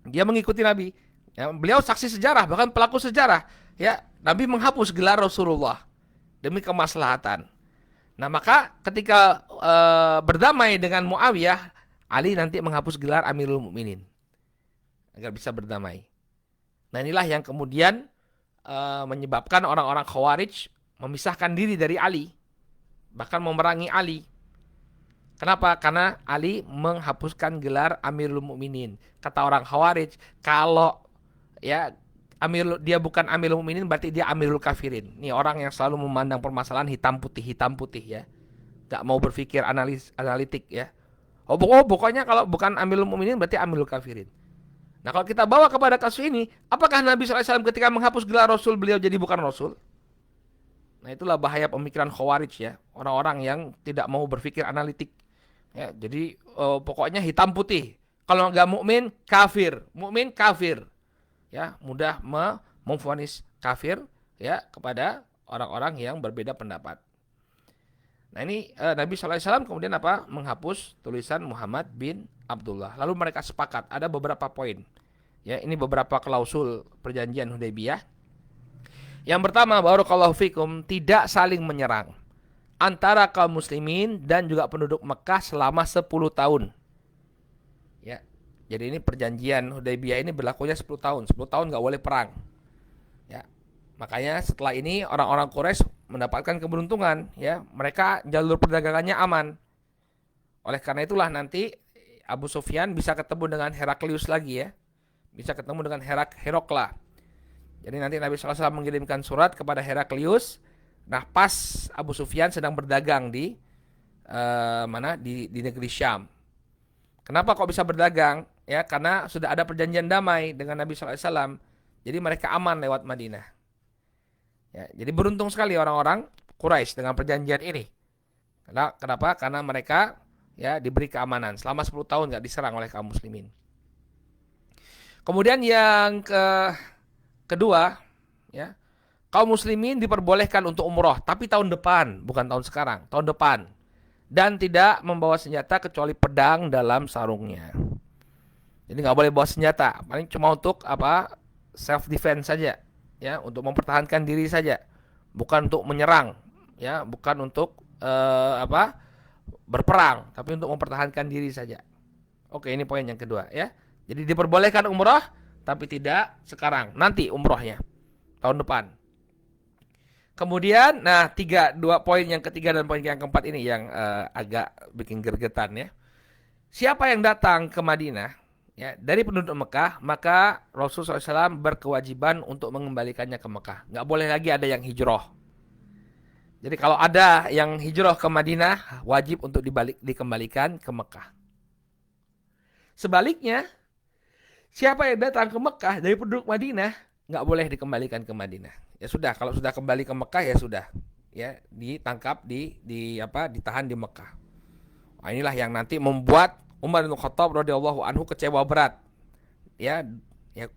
dia mengikuti Nabi. Ya, beliau saksi sejarah, bahkan pelaku sejarah. Ya, Nabi menghapus gelar Rasulullah demi kemaslahatan. Nah, maka ketika berdamai dengan Muawiyah, Ali nanti menghapus gelar Amirul Mukminin agar bisa berdamai. Nah, inilah yang kemudian menyebabkan orang-orang Khawarij memisahkan diri dari Ali, bahkan memerangi Ali. Kenapa? Karena Ali menghapuskan gelar Amirul Mukminin. Kata orang Khawarij, kalau ya dia bukan Amirul Mukminin, berarti dia Amirul Kafirin. Ini orang yang selalu memandang permasalahan hitam putih ya. Gak mau berpikir analitik ya. Pokoknya kalau bukan Amirul Mukminin berarti Amirul Kafirin. Nah, kalau kita bawa kepada kasus ini, apakah Nabi SAW ketika menghapus gelar Rasul beliau jadi bukan Rasul? Nah, itulah bahaya pemikiran Khawarij ya, orang-orang yang tidak mau berpikir analitik. Ya, jadi pokoknya hitam putih. Kalau nggak mukmin kafir, mukmin kafir. Ya, mudah memvonis kafir ya kepada orang-orang yang berbeda pendapat. Nah, ini Nabi SAW kemudian apa? Menghapus tulisan Muhammad bin Abdullah. Lalu mereka sepakat ada beberapa poin. Ya, ini beberapa klausul perjanjian Hudaybiyah. Yang pertama, barakallahu fikum, tidak saling menyerang antara kaum muslimin dan juga penduduk Mekah selama 10 tahun. Ya. Jadi ini perjanjian Hudaybiyah ini berlakunya 10 tahun. 10 tahun nggak boleh perang. Ya. Makanya setelah ini orang-orang Quraisy mendapatkan keberuntungan, ya. Mereka jalur perdagangannya aman. Oleh karena itulah nanti Abu Sufyan bisa ketemu dengan Heraklius lagi ya. Bisa ketemu dengan Herokla. Jadi nanti Nabi SAW mengirimkan surat kepada Heraklius. Nah, pas Abu Sufyan sedang berdagang di di negeri Syam. Kenapa kok bisa berdagang? Ya, karena sudah ada perjanjian damai dengan Nabi SAW. Jadi mereka aman lewat Madinah. Ya, jadi beruntung sekali orang-orang Quraisy dengan perjanjian ini. Kenapa? Karena mereka ya diberi keamanan selama 10 tahun nggak diserang oleh kaum muslimin. Kemudian yang kedua, ya, kaum muslimin diperbolehkan untuk umroh, tapi tahun depan, bukan tahun sekarang, tahun depan. Dan tidak membawa senjata kecuali pedang dalam sarungnya. Jadi nggak boleh bawa senjata, paling cuma untuk apa? Self defense saja, ya, untuk mempertahankan diri saja, bukan untuk menyerang, ya, bukan untuk berperang, tapi untuk mempertahankan diri saja. Oke, ini poin yang kedua, ya. Jadi diperbolehkan umroh, tapi tidak sekarang, nanti umrohnya tahun depan. Kemudian, nah dua poin yang ketiga dan poin yang keempat ini yang agak bikin gergetan ya. Siapa yang datang ke Madinah ya dari penduduk Mekah, maka Rasulullah SAW berkewajiban untuk mengembalikannya ke Mekah. Nggak boleh lagi ada yang hijrah. Jadi kalau ada yang hijrah ke Madinah, wajib untuk dikembalikan ke Mekah. Sebaliknya, siapa yang datang ke Mekah dari penduduk Madinah, nggak boleh dikembalikan ke Madinah. Ya sudah, kalau sudah kembali ke Mekah ya sudah, ya ditangkap, ditahan di Mekah. Nah, inilah yang nanti membuat Umar bin Khattab radhiyallahu anhu kecewa berat. Ya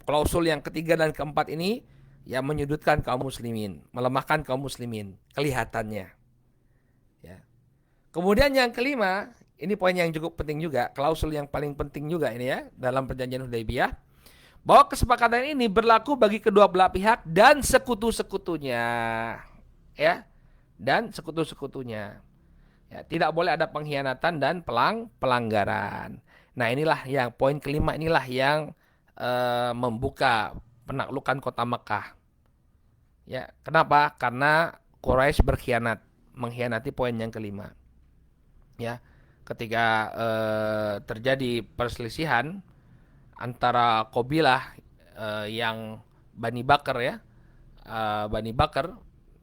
klausul yang ketiga dan keempat ini yang menyudutkan kaum muslimin, melemahkan kaum muslimin kelihatannya. Ya. Kemudian yang kelima, ini poin yang cukup penting juga, klausul yang paling penting juga ini ya dalam perjanjian Hudaybiyah, bahwa kesepakatan ini berlaku bagi kedua belah pihak dan sekutu-sekutunya, ya, dan sekutu-sekutunya. Ya, tidak boleh ada pengkhianatan dan pelanggaran. Nah, inilah yang poin kelima inilah yang membuka penaklukan kota Mekah. Ya, kenapa? Karena Quraisy berkhianat, mengkhianati poin yang kelima. Ya. Ketika terjadi perselisihan antara kabilah yang Bani Bakar ya, Bani Bakar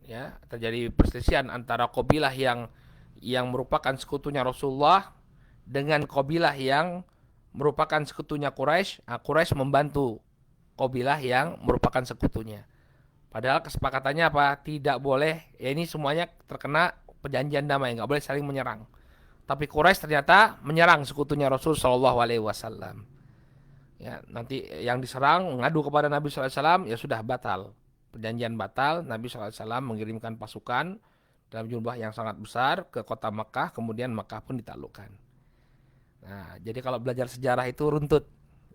ya, terjadi perselisihan antara kabilah yang merupakan sekutunya Rasulullah dengan kabilah yang merupakan sekutunya Quraisy. Quraisy membantu kabilah yang merupakan sekutunya. Padahal kesepakatannya apa? Tidak boleh. Ya, ini semuanya terkena perjanjian damai, nggak boleh saling menyerang. Tapi Quraisy ternyata menyerang sekutunya Rasul Shallallahu Alaihi Wasallam. Ya, nanti yang diserang ngadu kepada Nabi SAW, ya sudah batal, perjanjian batal. Nabi SAW mengirimkan pasukan dalam jumlah yang sangat besar ke kota Mekah, kemudian Mekah pun ditaklukkan. Nah, jadi kalau belajar sejarah itu runtut,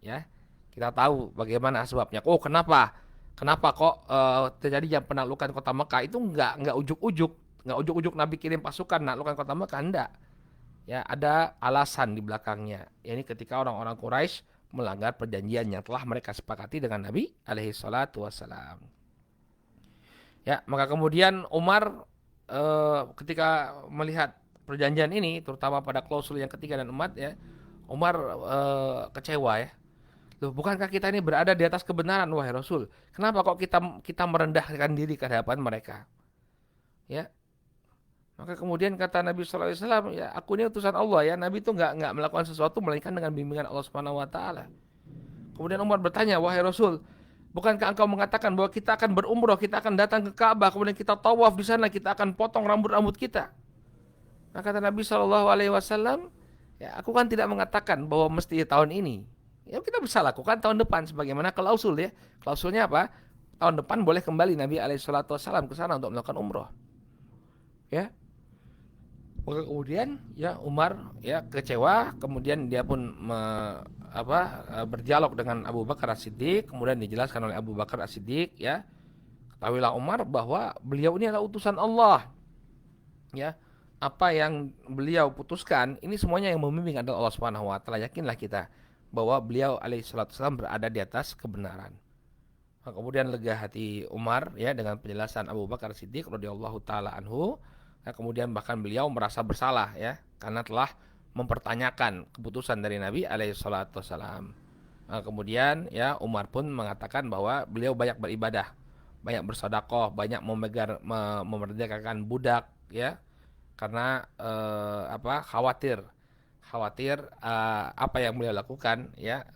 ya kita tahu bagaimana sebabnya. Oh, kenapa kok terjadi penaklukan kota Mekah itu nggak ujuk-ujuk Nabi kirim pasukan naklukan kota Mekah, enggak. Ya, ada alasan di belakangnya. Ini ketika orang-orang Quraisy melanggar perjanjian yang telah mereka sepakati dengan Nabi alaihi salatu wassalam. Ya, maka kemudian Umar ketika melihat perjanjian ini, terutama pada klausul yang ketiga dan keempat ya, Umar kecewa ya. Loh, bukankah kita ini berada di atas kebenaran wahai Rasul? Kenapa kok kita merendahkan diri ke hadapan mereka? Ya. Maka kemudian kata Nabi sallallahu alaihi wasallam, ya aku ini utusan Allah ya. Nabi itu enggak melakukan sesuatu melainkan dengan bimbingan Allah Subhanahu wa taala. Kemudian Umar bertanya, "Wahai Rasul, Bukankah engkau mengatakan bahwa kita akan berumrah, kita akan datang ke Ka'bah, kemudian kita tawaf di sana, kita akan potong rambut-rambut kita? Nah, kata Nabi SAW, ya aku kan tidak mengatakan bahwa mesti tahun ini. Ya kita bisa lakukan tahun depan sebagaimana klausul ya. Klausulnya apa? Tahun depan boleh kembali Nabi SAW ke sana untuk melakukan umrah. Ya. Maka kemudian ya Umar ya kecewa, kemudian dia pun berdialog dengan Abu Bakar As-Siddiq, kemudian dijelaskan oleh Abu Bakar As-Siddiq ya. Ketahuilah Umar bahwa beliau ini adalah utusan Allah. Ya. Apa yang beliau putuskan ini semuanya yang membimbing adalah Allah Subhanahu wa taala. Yakinlah kita bahwa beliau alaihi salatu wasallam berada di atas kebenaran. Nah, kemudian lega hati Umar ya dengan penjelasan Abu Bakar Siddiq radhiyallahu taala anhu. Nah, kemudian bahkan beliau merasa bersalah ya karena telah mempertanyakan keputusan dari Nabi alaihi salatu wasallam. Nah, kemudian ya Umar pun mengatakan bahwa beliau banyak beribadah, banyak bersedekah, banyak memerdekakan budak ya. Karena khawatir apa yang beliau lakukan ya,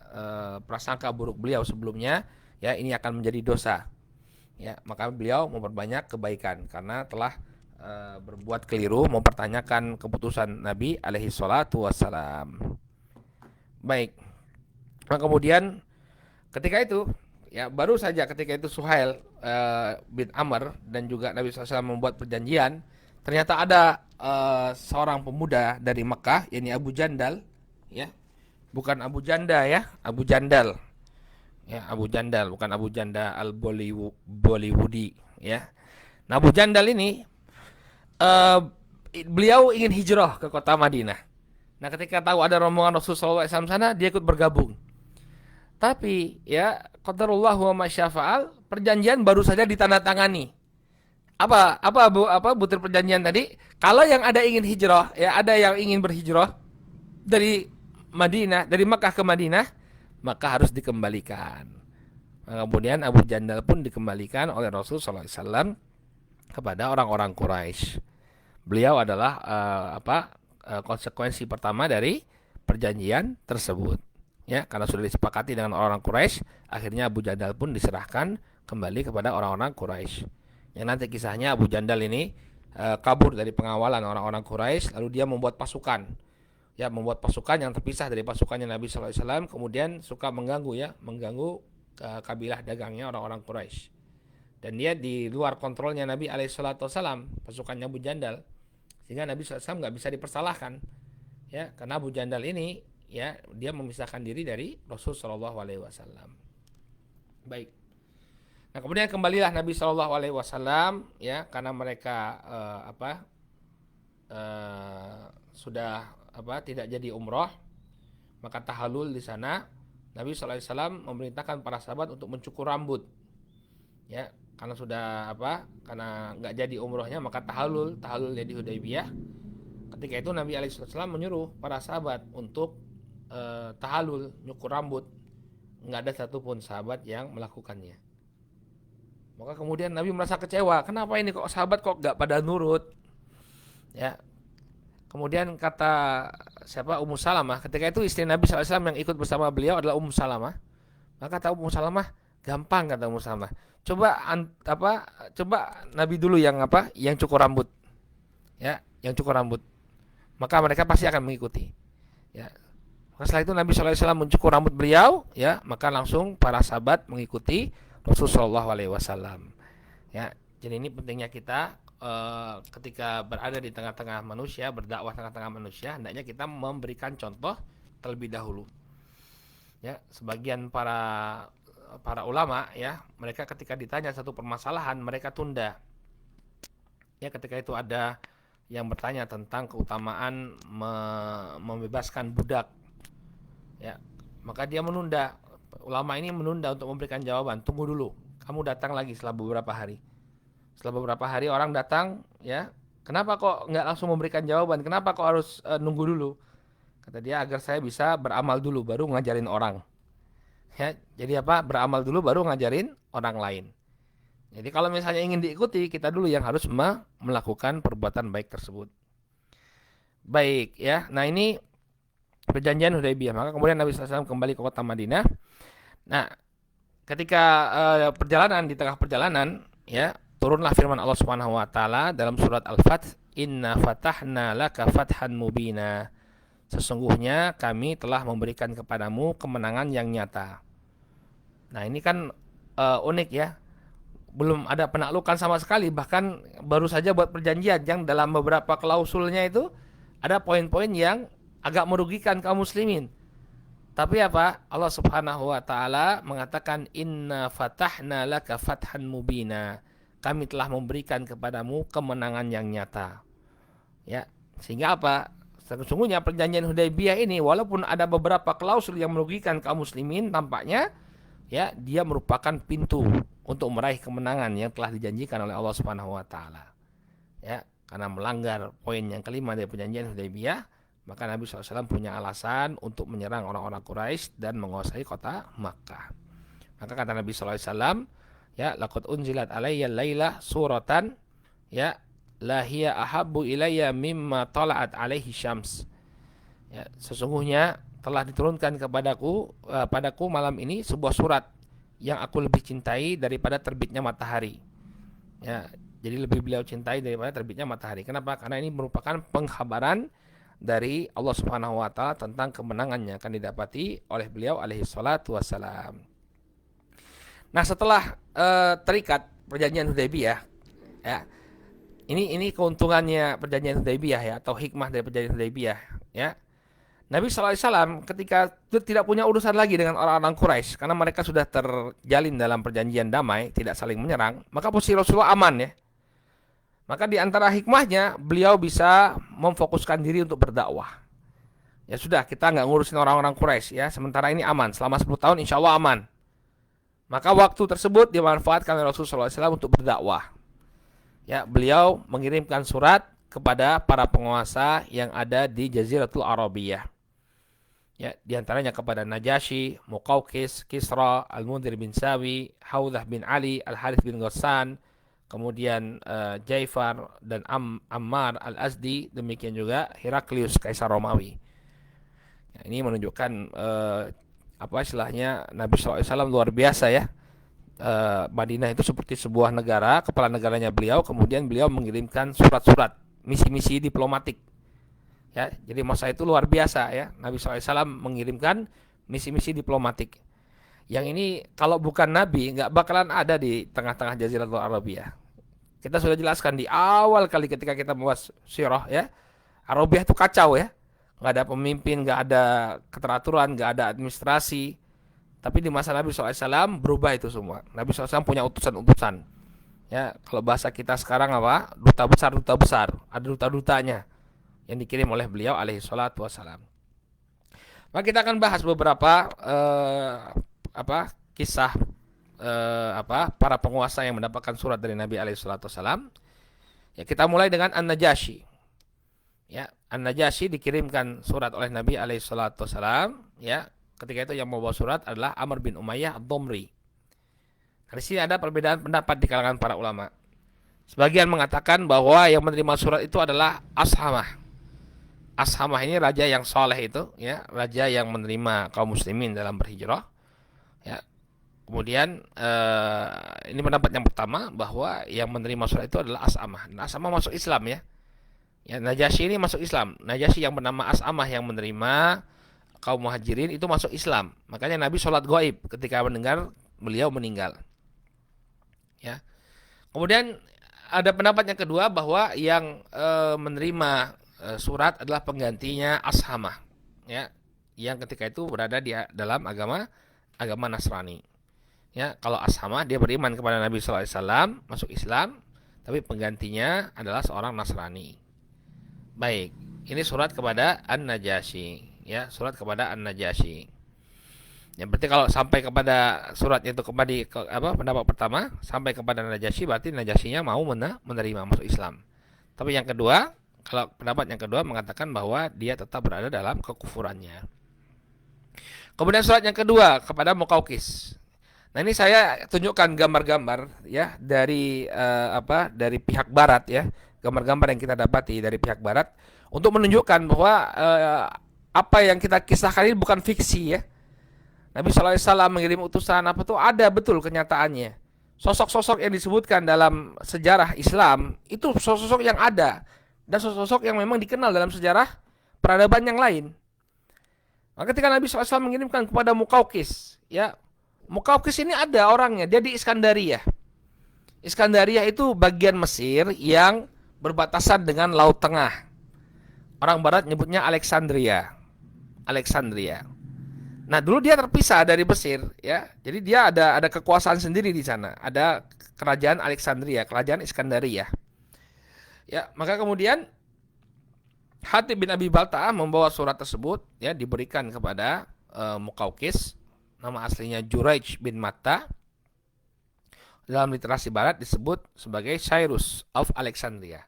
prasangka buruk beliau sebelumnya ya ini akan menjadi dosa ya, maka beliau memperbanyak kebaikan karena telah berbuat keliru mempertanyakan keputusan Nabi alaihi salatu wassalam. Baik, nah kemudian ketika itu ya baru saja ketika itu Suhail bin Amr dan juga Nabi SAW membuat perjanjian. Ternyata ada seorang pemuda dari Mekah, yakni Abu Jandal, ya, bukan Abu Janda ya, Abu Jandal, ya Abu Jandal, bukan Abu Janda Bollywoodi, ya. Nah Abu Jandal ini beliau ingin hijrah ke kota Madinah. Nah ketika tahu ada rombongan Rasulullah SAW sana, dia ikut bergabung. Tapi ya qadarullah wa masyafa'al, perjanjian baru saja ditandatangani. Apa butir perjanjian tadi? Kalau yang ada ingin hijrah, ya ada yang ingin berhijrah dari Madinah, dari Makkah ke Madinah, maka harus dikembalikan. Nah, kemudian Abu Jandal pun dikembalikan oleh Rasul sallallahu alaihi wasallam kepada orang-orang Quraisy. Beliau adalah konsekuensi pertama dari perjanjian tersebut. Ya, karena sudah disepakati dengan orang-orang Quraisy, akhirnya Abu Jandal pun diserahkan kembali kepada orang-orang Quraisy. Yang nanti kisahnya Abu Jandal ini kabur dari pengawalan orang-orang Quraisy, lalu dia membuat pasukan. Ya, membuat pasukan yang terpisah dari pasukannya Nabi sallallahu alaihi wasallam, kemudian suka mengganggu kabilah dagangnya orang-orang Quraisy. Dan dia di luar kontrolnya Nabi alaihi salatu wasallam, pasukannya Abu Jandal. Sehingga Nabi sallallahu alaihi wasallam enggak bisa dipersalahkan. Ya, karena Abu Jandal ini ya dia memisahkan diri dari Rasul sallallahu alaihi wasallam. Baik. Nah, kemudian kembalilah Nabi sallallahu alaihi wasallam ya karena mereka sudah tidak jadi umroh, maka tahallul di sana. Nabi sallallahu alaihi wasallam memerintahkan para sahabat untuk mencukur rambut. Ya, karena sudah karena enggak jadi umrohnya maka tahallul di Hudaybiyah. Ketika itu Nabi alaihi wasallam menyuruh para sahabat untuk tahallul, nyukur rambut. Enggak ada satupun sahabat yang melakukannya. Maka kemudian Nabi merasa kecewa. Kenapa ini kok sahabat kok enggak pada nurut? Ya. Kemudian kata Ummu Salamah, ketika itu istri Nabi SAW yang ikut bersama beliau adalah Ummu Salamah. Maka kata Ummu Salamah, gampang kata Ummu Salamah. Coba Nabi dulu yang cukur rambut. Ya, yang cukur rambut. Maka mereka pasti akan mengikuti. Ya. Maka setelah itu Nabi SAW mencukur rambut beliau, ya, maka langsung para sahabat mengikuti Rasulullah SAW. Ya, jadi ini pentingnya kita ketika berada di tengah-tengah manusia, berdakwah tengah-tengah manusia, hendaknya kita memberikan contoh terlebih dahulu. Ya, sebagian para ulama ya, mereka ketika ditanya satu permasalahan, mereka tunda. Ya, ketika itu ada yang bertanya tentang keutamaan membebaskan budak. Ya, maka dia menunda. Ulama ini menunda untuk memberikan jawaban. Tunggu dulu, kamu datang lagi setelah beberapa hari. Setelah beberapa hari orang datang, ya, kenapa kok nggak langsung memberikan jawaban? Kenapa kok harus nunggu dulu? Kata dia, agar saya bisa beramal dulu, baru ngajarin orang. Ya, jadi beramal dulu, baru ngajarin orang lain. Jadi kalau misalnya ingin diikuti, kita dulu yang harus melakukan perbuatan baik tersebut. Baik, ya. Nah ini perjanjian Hudaybiyah. Maka kemudian Nabi SAW kembali ke kota Madinah. Nah, ketika perjalanan, di tengah perjalanan, ya, turunlah firman Allah Subhanahu wa taala dalam surat Al-Fath, "Inna fatahna laka fathan mubina." Sesungguhnya kami telah memberikan kepadamu kemenangan yang nyata. Nah, ini kan unik ya. Belum ada penaklukan sama sekali, bahkan baru saja buat perjanjian yang dalam beberapa klausulnya itu ada poin-poin yang agak merugikan kaum muslimin. Tapi apa? Allah Subhanahu wa taala mengatakan inna fatahna laka fathan mubina. Kami telah memberikan kepadamu kemenangan yang nyata. Ya, sehingga apa? Sesungguhnya perjanjian Hudaybiyah ini walaupun ada beberapa klausul yang merugikan kaum muslimin, tampaknya ya dia merupakan pintu untuk meraih kemenangan yang telah dijanjikan oleh Allah Subhanahu wa taala. Ya, karena melanggar poin yang kelima dari perjanjian Hudaybiyah, maka Nabi SAW punya alasan untuk menyerang orang-orang Quraisy dan menguasai kota Makkah. Maka kata Nabi SAW, ya, laqad unzilat alayya laila suratan, ya, lahiya ahabbu ilayya mimma tala'at alaihi syams. Ya, sesungguhnya telah diturunkan padaku malam ini sebuah surat yang aku lebih cintai daripada terbitnya matahari. Ya, jadi lebih beliau cintai daripada terbitnya matahari. Kenapa? Karena ini merupakan pengkhabaran dari Allah Subhanahu wa taala tentang kemenangan yang akan didapati oleh beliau alaihi salatu wassalam. Nah, setelah terikat perjanjian Hudaybiyah, ya, ini keuntungannya perjanjian Hudaybiyah, ya, atau hikmah dari perjanjian Hudaybiyah, ya. Nabi SAW ketika tidak punya urusan lagi dengan orang-orang Quraisy karena mereka sudah terjalin dalam perjanjian damai, tidak saling menyerang, maka posisi Rasulullah aman, ya. Maka di antara hikmahnya beliau bisa memfokuskan diri untuk berdakwah. Ya sudah, kita nggak ngurusin orang-orang Quraisy, ya. Sementara ini aman, selama 10 tahun insya Allah aman. Maka waktu tersebut dimanfaatkan oleh Rasulullah SAW untuk berdakwah. Ya, beliau mengirimkan surat kepada para penguasa yang ada di Jaziratul Arabiyah. Ya, diantaranya kepada Najasyi, Muqawqis, Kisra, Al-Mundhir bin Sawi, Haudah bin Ali, Al-Harith bin Ghassan, kemudian Jaifar dan Ammar Al-Azdi, demikian juga Heraklius, Kaisar Romawi. Ya, ini menunjukkan apa istilahnya Nabi SAW luar biasa, ya. Madinah itu seperti sebuah negara, kepala negaranya beliau, kemudian beliau mengirimkan surat-surat, misi-misi diplomatik. Ya, jadi masa itu luar biasa, ya. Nabi SAW mengirimkan misi-misi diplomatik. Yang ini kalau bukan Nabi nggak bakalan ada di tengah-tengah Jaziratul Arabiyah. Kita sudah jelaskan di awal kali ketika kita membahas sirah, ya. Arabiyah itu kacau, ya. Nggak ada pemimpin, nggak ada keteraturan, nggak ada administrasi. Tapi di masa Nabi SAW berubah itu semua. Nabi SAW punya utusan-utusan. Ya, kalau bahasa kita sekarang apa? Duta besar, ada duta-dutanya yang dikirim oleh beliau alaihi salatu wassalam. Maka kita akan bahas beberapa kisah para penguasa yang mendapatkan surat dari Nabi alaihi salatu wassalam. Ya, kita mulai dengan An-Najasyi. Ya, An-Najasyi dikirimkan surat oleh Nabi alaihi salatu wassalam, ya. Ketika itu yang membawa surat adalah Amr bin Umayyah Ad-Dhumri. Di sini ada perbedaan pendapat di kalangan para ulama. Sebagian mengatakan bahwa yang menerima surat itu adalah Ashamah. Ashamah ini raja yang soleh itu, ya, raja yang menerima kaum muslimin dalam berhijrah. Ya. Kemudian ini pendapat yang pertama bahwa yang menerima surat itu adalah Ashamah. Dan Ashamah masuk Islam, ya. Ya, Najasyi ini masuk Islam. Najasyi yang bernama Ashamah yang menerima kaum muhajirin itu masuk Islam. Makanya Nabi sholat gaib ketika mendengar beliau meninggal. Ya. Kemudian ada pendapat yang kedua bahwa yang menerima surat adalah penggantinya Ashamah, ya, yang ketika itu berada di dalam agama Nasrani. Ya, kalau Ashamah dia beriman kepada Nabi SAW, masuk Islam, tapi penggantinya adalah seorang Nasrani. Baik, ini surat kepada An-Najasyi, ya, surat kepada An-Najasyi. Ya, berarti kalau sampai kepada suratnya itu kembali ke pendapat pertama sampai kepada Najasyi, berarti Najasyinya mau menerima masuk Islam. Tapi yang kedua, kalau pendapat yang kedua mengatakan bahwa dia tetap berada dalam kekufurannya. Kemudian surat yang kedua kepada Muqawqis. Nah, ini saya tunjukkan gambar-gambar, ya, dari dari pihak barat, ya. Gambar-gambar yang kita dapati dari pihak barat untuk menunjukkan bahwa apa yang kita kisahkan ini bukan fiksi, ya. Nabi SAW mengirim utusan apa tuh, ada betul kenyataannya. Sosok-sosok yang disebutkan dalam sejarah Islam itu sosok-sosok yang ada dan sosok-sosok yang memang dikenal dalam sejarah peradaban yang lain. Maka ketika Nabi SAW mengirimkan kepada Muqawqis, ya, Muqawqis ini ada orangnya, dia di Iskandaria. Iskandaria itu bagian Mesir yang berbatasan dengan Laut Tengah. Orang Barat nyebutnya Alexandria. Alexandria. Nah, dulu dia terpisah dari Mesir, ya. Jadi dia ada kekuasaan sendiri di sana. Ada kerajaan Alexandria, kerajaan Iskandaria. Ya, maka kemudian Hatib bin Abi Balta'ah membawa surat tersebut, ya, diberikan kepada Muqawqis. Nama aslinya Juraij bin Matta. Dalam literasi barat disebut sebagai Cyrus of Alexandria.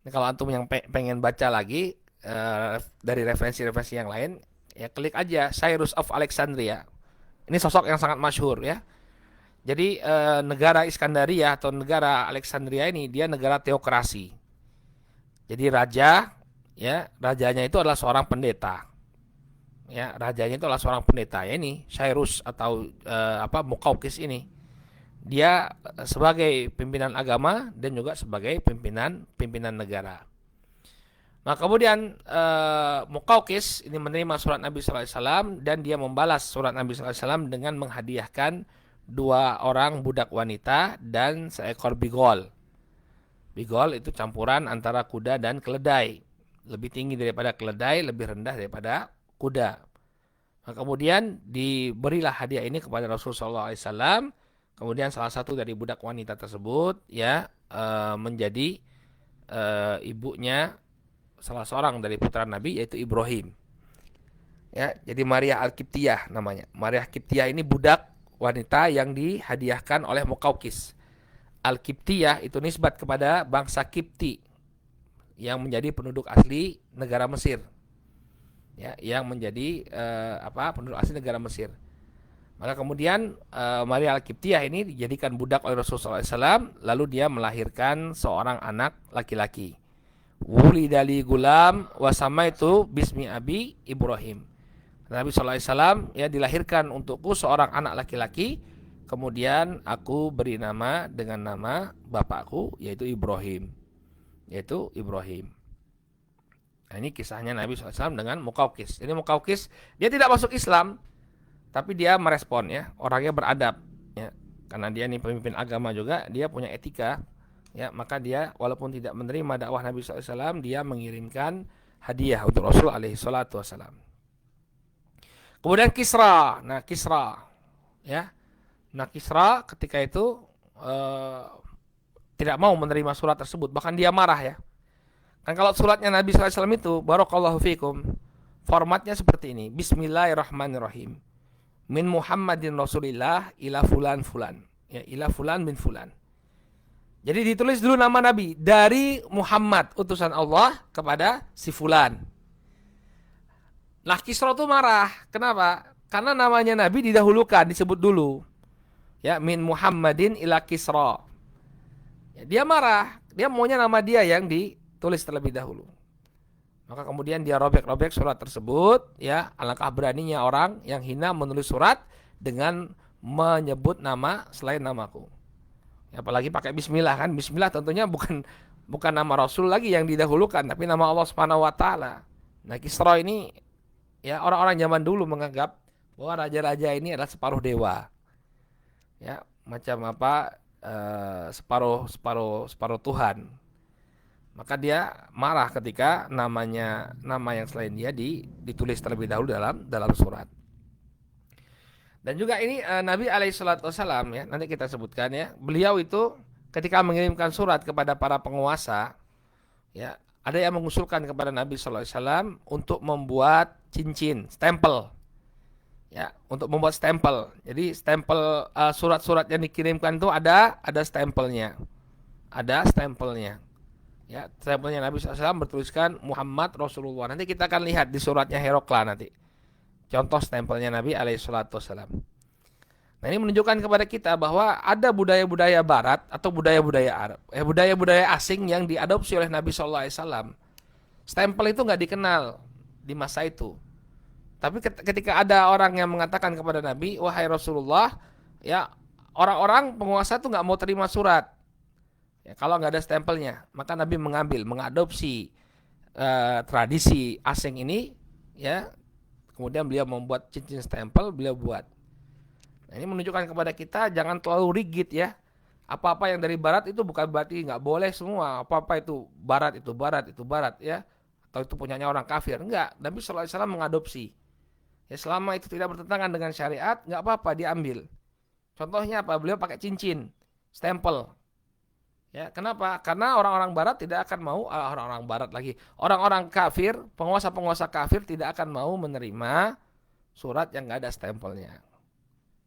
Nah, kalau antum yang pengen baca lagi dari referensi-referensi yang lain, ya klik aja Cyrus of Alexandria. Ini sosok yang sangat masyhur, ya. Jadi negara Iskandaria atau negara Alexandria ini dia negara teokrasi. Jadi raja, ya, rajanya itu adalah seorang pendeta. Ya, rajanya itu adalah seorang pendeta. Ya, ini Cyrus atau Muqawqis ini. Dia sebagai pimpinan agama dan juga sebagai pimpinan negara. Nah, kemudian Muqawqis ini menerima surat Nabi SAW dan dia membalas surat Nabi SAW dengan menghadiahkan 2 orang budak wanita dan seekor bigol. Bigol itu campuran antara kuda dan keledai. Lebih tinggi daripada keledai, lebih rendah daripada kuda. Nah, kemudian diberilah hadiah ini kepada Rasulullah SAW. Kemudian salah satu dari budak wanita tersebut, ya, menjadi ibunya salah seorang dari putra Nabi, yaitu Ibrahim. Ya, jadi Maria Al-Qibtiyah namanya. Maria Qibtiyah ini budak wanita yang dihadiahkan oleh Muqawqis. Al-Qibtiyah itu nisbat kepada bangsa Qibti yang menjadi penduduk asli negara Mesir. Ya, yang menjadi penduduk asli negara Mesir. Maka kemudian Maria Al-Qibtiyah ini dijadikan budak oleh Rasulullah SAW, lalu dia melahirkan seorang anak laki-laki. Wulidali gulam wasama itu bismi abi Ibrahim. Nabi SAW, ya, dilahirkan untukku seorang anak laki-laki, kemudian aku beri nama dengan nama bapakku, yaitu Ibrahim. Nah, ini kisahnya Nabi SAW dengan Muqawqis. Ini Muqawqis dia tidak masuk Islam, tapi dia merespon, ya, orangnya beradab, ya, karena dia ini pemimpin agama juga, dia punya etika, ya, maka dia walaupun tidak menerima dakwah Nabi SAW, dia mengirimkan hadiah untuk Rasul alaihi salatu wasallam. Kemudian Kisra, ya, Kisra ketika itu tidak mau menerima surat tersebut, bahkan dia marah, ya. Kan kalau suratnya Nabi SAW itu barakallahu fikum, formatnya seperti ini, Bismillahirrahmanirrahim. Min Muhammadin Rasulillah ila fulan fulan, ya, ila fulan bin fulan. Jadi ditulis dulu nama Nabi dari Muhammad utusan Allah kepada si fulan. Nah, Kisra itu marah. Kenapa? Karena namanya Nabi didahulukan, disebut dulu. Ya, min Muhammadin ila Kisra. Ya, dia marah. Dia maunya nama dia yang ditulis terlebih dahulu. Maka kemudian dia robek-robek surat tersebut, ya. Alangkah beraninya orang yang hina menulis surat dengan menyebut nama selain namaku. Ya, apalagi pakai bismillah, kan. Bismillah tentunya bukan nama Rasul lagi yang didahulukan, tapi nama Allah Subhanahu wa taala. Nah, Kisra ini, ya, orang-orang zaman dulu menganggap bahwa raja-raja ini adalah separuh dewa. Ya, macam separuh Tuhan. Maka dia marah ketika nama yang selain dia ditulis terlebih dahulu dalam surat. Dan juga ini Nabi alaihissalam, ya, nanti kita sebutkan, ya, beliau itu ketika mengirimkan surat kepada para penguasa, ya, ada yang mengusulkan kepada Nabi SAW untuk membuat cincin, stempel, ya, untuk membuat stempel. Jadi stempel surat-surat yang dikirimkan itu ada stempelnya, ya, stempelnya Nabi SAW bertuliskan Muhammad Rasulullah. Nanti kita akan lihat di suratnya Herokla nanti. Contoh stempelnya Nabi SAW. Nah, ini menunjukkan kepada kita bahwa ada budaya-budaya Barat atau budaya-budaya Arab, budaya-budaya asing yang diadopsi oleh Nabi SAW. Stempel itu nggak dikenal di masa itu. Tapi ketika ada orang yang mengatakan kepada Nabi, wahai Rasulullah, ya orang-orang penguasa tuh nggak mau terima surat. Ya, kalau nggak ada stempelnya, maka Nabi mengadopsi tradisi asing ini, ya. Kemudian beliau membuat cincin stempel, beliau buat. Nah, ini menunjukkan kepada kita jangan terlalu rigid ya. Apa-apa yang dari barat itu bukan berarti nggak boleh semua. Apa-apa itu barat, itu barat, itu barat ya. Atau itu punyanya orang kafir. Enggak, Nabi sallallahu alaihi wasallam mengadopsi. Ya selama itu tidak bertentangan dengan syariat, nggak apa-apa diambil. Contohnya apa? Beliau pakai cincin, stempel. Ya, kenapa? Karena orang-orang barat tidak akan mau, orang-orang barat lagi. Orang-orang kafir, penguasa-penguasa kafir tidak akan mau menerima surat yang nggak ada stempelnya.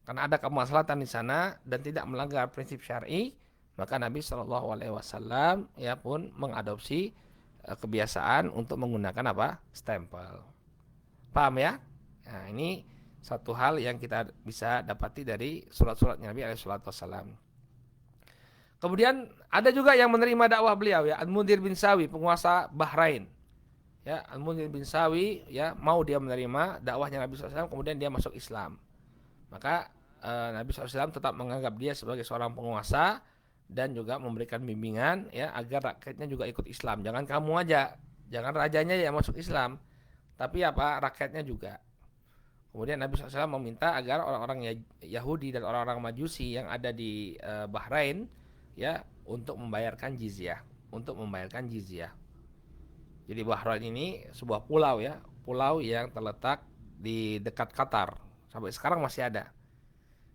Karena ada kemaslahatan di sana dan tidak melanggar prinsip syar'i, maka Nabi Shallallahu Alaihi Wasallam ya pun mengadopsi kebiasaan untuk menggunakan apa? Stempel. Paham ya? Nah, ini satu hal yang kita bisa dapati dari surat-suratnya Nabi Alaihi Wasallam. Kemudian ada juga yang menerima dakwah beliau ya, Al-Mundhir bin Sawi, penguasa Bahrain. Ya, Al-Mundhir bin Sawi ya mau dia menerima dakwahnya Nabi SAW, kemudian dia masuk Islam. Maka Nabi SAW tetap menganggap dia sebagai seorang penguasa dan juga memberikan bimbingan ya agar rakyatnya juga ikut Islam. Jangan kamu aja, jangan rajanya yang masuk Islam, tapi apa rakyatnya juga. Kemudian Nabi SAW meminta agar orang-orang Yahudi dan orang-orang Majusi yang ada di Bahrain ya untuk membayarkan jizyah, Jadi Bahrain ini sebuah pulau ya, pulau yang terletak di dekat Qatar. Sampai sekarang masih ada.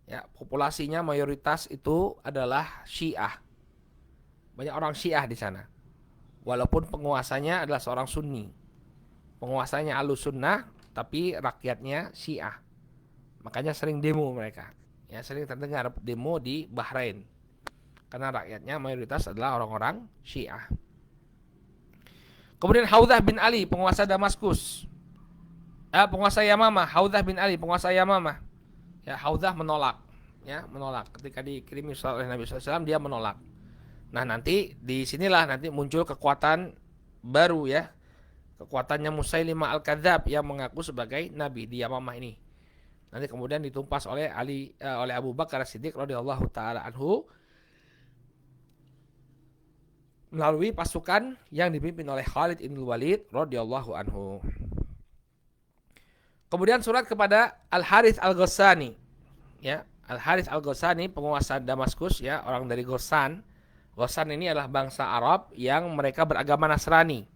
Ya, populasinya mayoritas itu adalah Syiah. Banyak orang Syiah di sana. Walaupun penguasanya adalah seorang Sunni. Penguasanya Ahlus Sunnah, tapi rakyatnya Syiah. Makanya sering demo mereka. Ya, sering terdengar demo di Bahrain. Karena rakyatnya mayoritas adalah orang-orang Syiah. Kemudian Haudzah bin Ali, penguasa Damaskus. Penguasa Yamamah, Haudzah bin Ali, penguasa Yamamah. Ya, Haudzah menolak. Ya, menolak. Ketika dikirimi surat oleh Nabi SAW, dia menolak. Nah, nanti di sinilah nanti muncul kekuatan baru ya. Kekuatannya Musailimah Al-Kadzab yang mengaku sebagai nabi di Yamamah ini. Nanti kemudian ditumpas oleh oleh Abu Bakar As-Siddiq radhiyallahu taala anhu melalui pasukan yang dipimpin oleh Khalid bin Walid radhiyallahu anhu. Kemudian surat kepada Al-Harits Al-Ghassani. Ya, Al-Harits Al-Ghassani penguasa Damaskus ya, orang dari Ghassan. Ghassan ini adalah bangsa Arab yang mereka beragama Nasrani.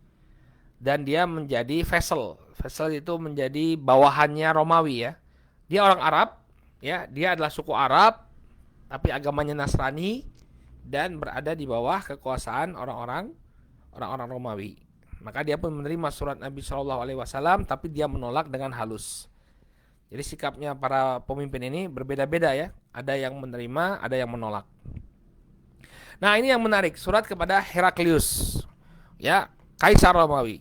Dan dia menjadi vassal. Vassal itu menjadi bawahannya Romawi ya. Dia orang Arab, ya, dia adalah suku Arab tapi agamanya Nasrani dan berada di bawah kekuasaan orang-orang Romawi. Maka dia pun menerima surat Nabi Shallallahu Alaihi Wasallam, tapi dia menolak dengan halus. Jadi sikapnya para pemimpin ini berbeda-beda ya. Ada yang menerima, ada yang menolak. Nah ini yang menarik, surat kepada Heraklius, ya, Kaisar Romawi.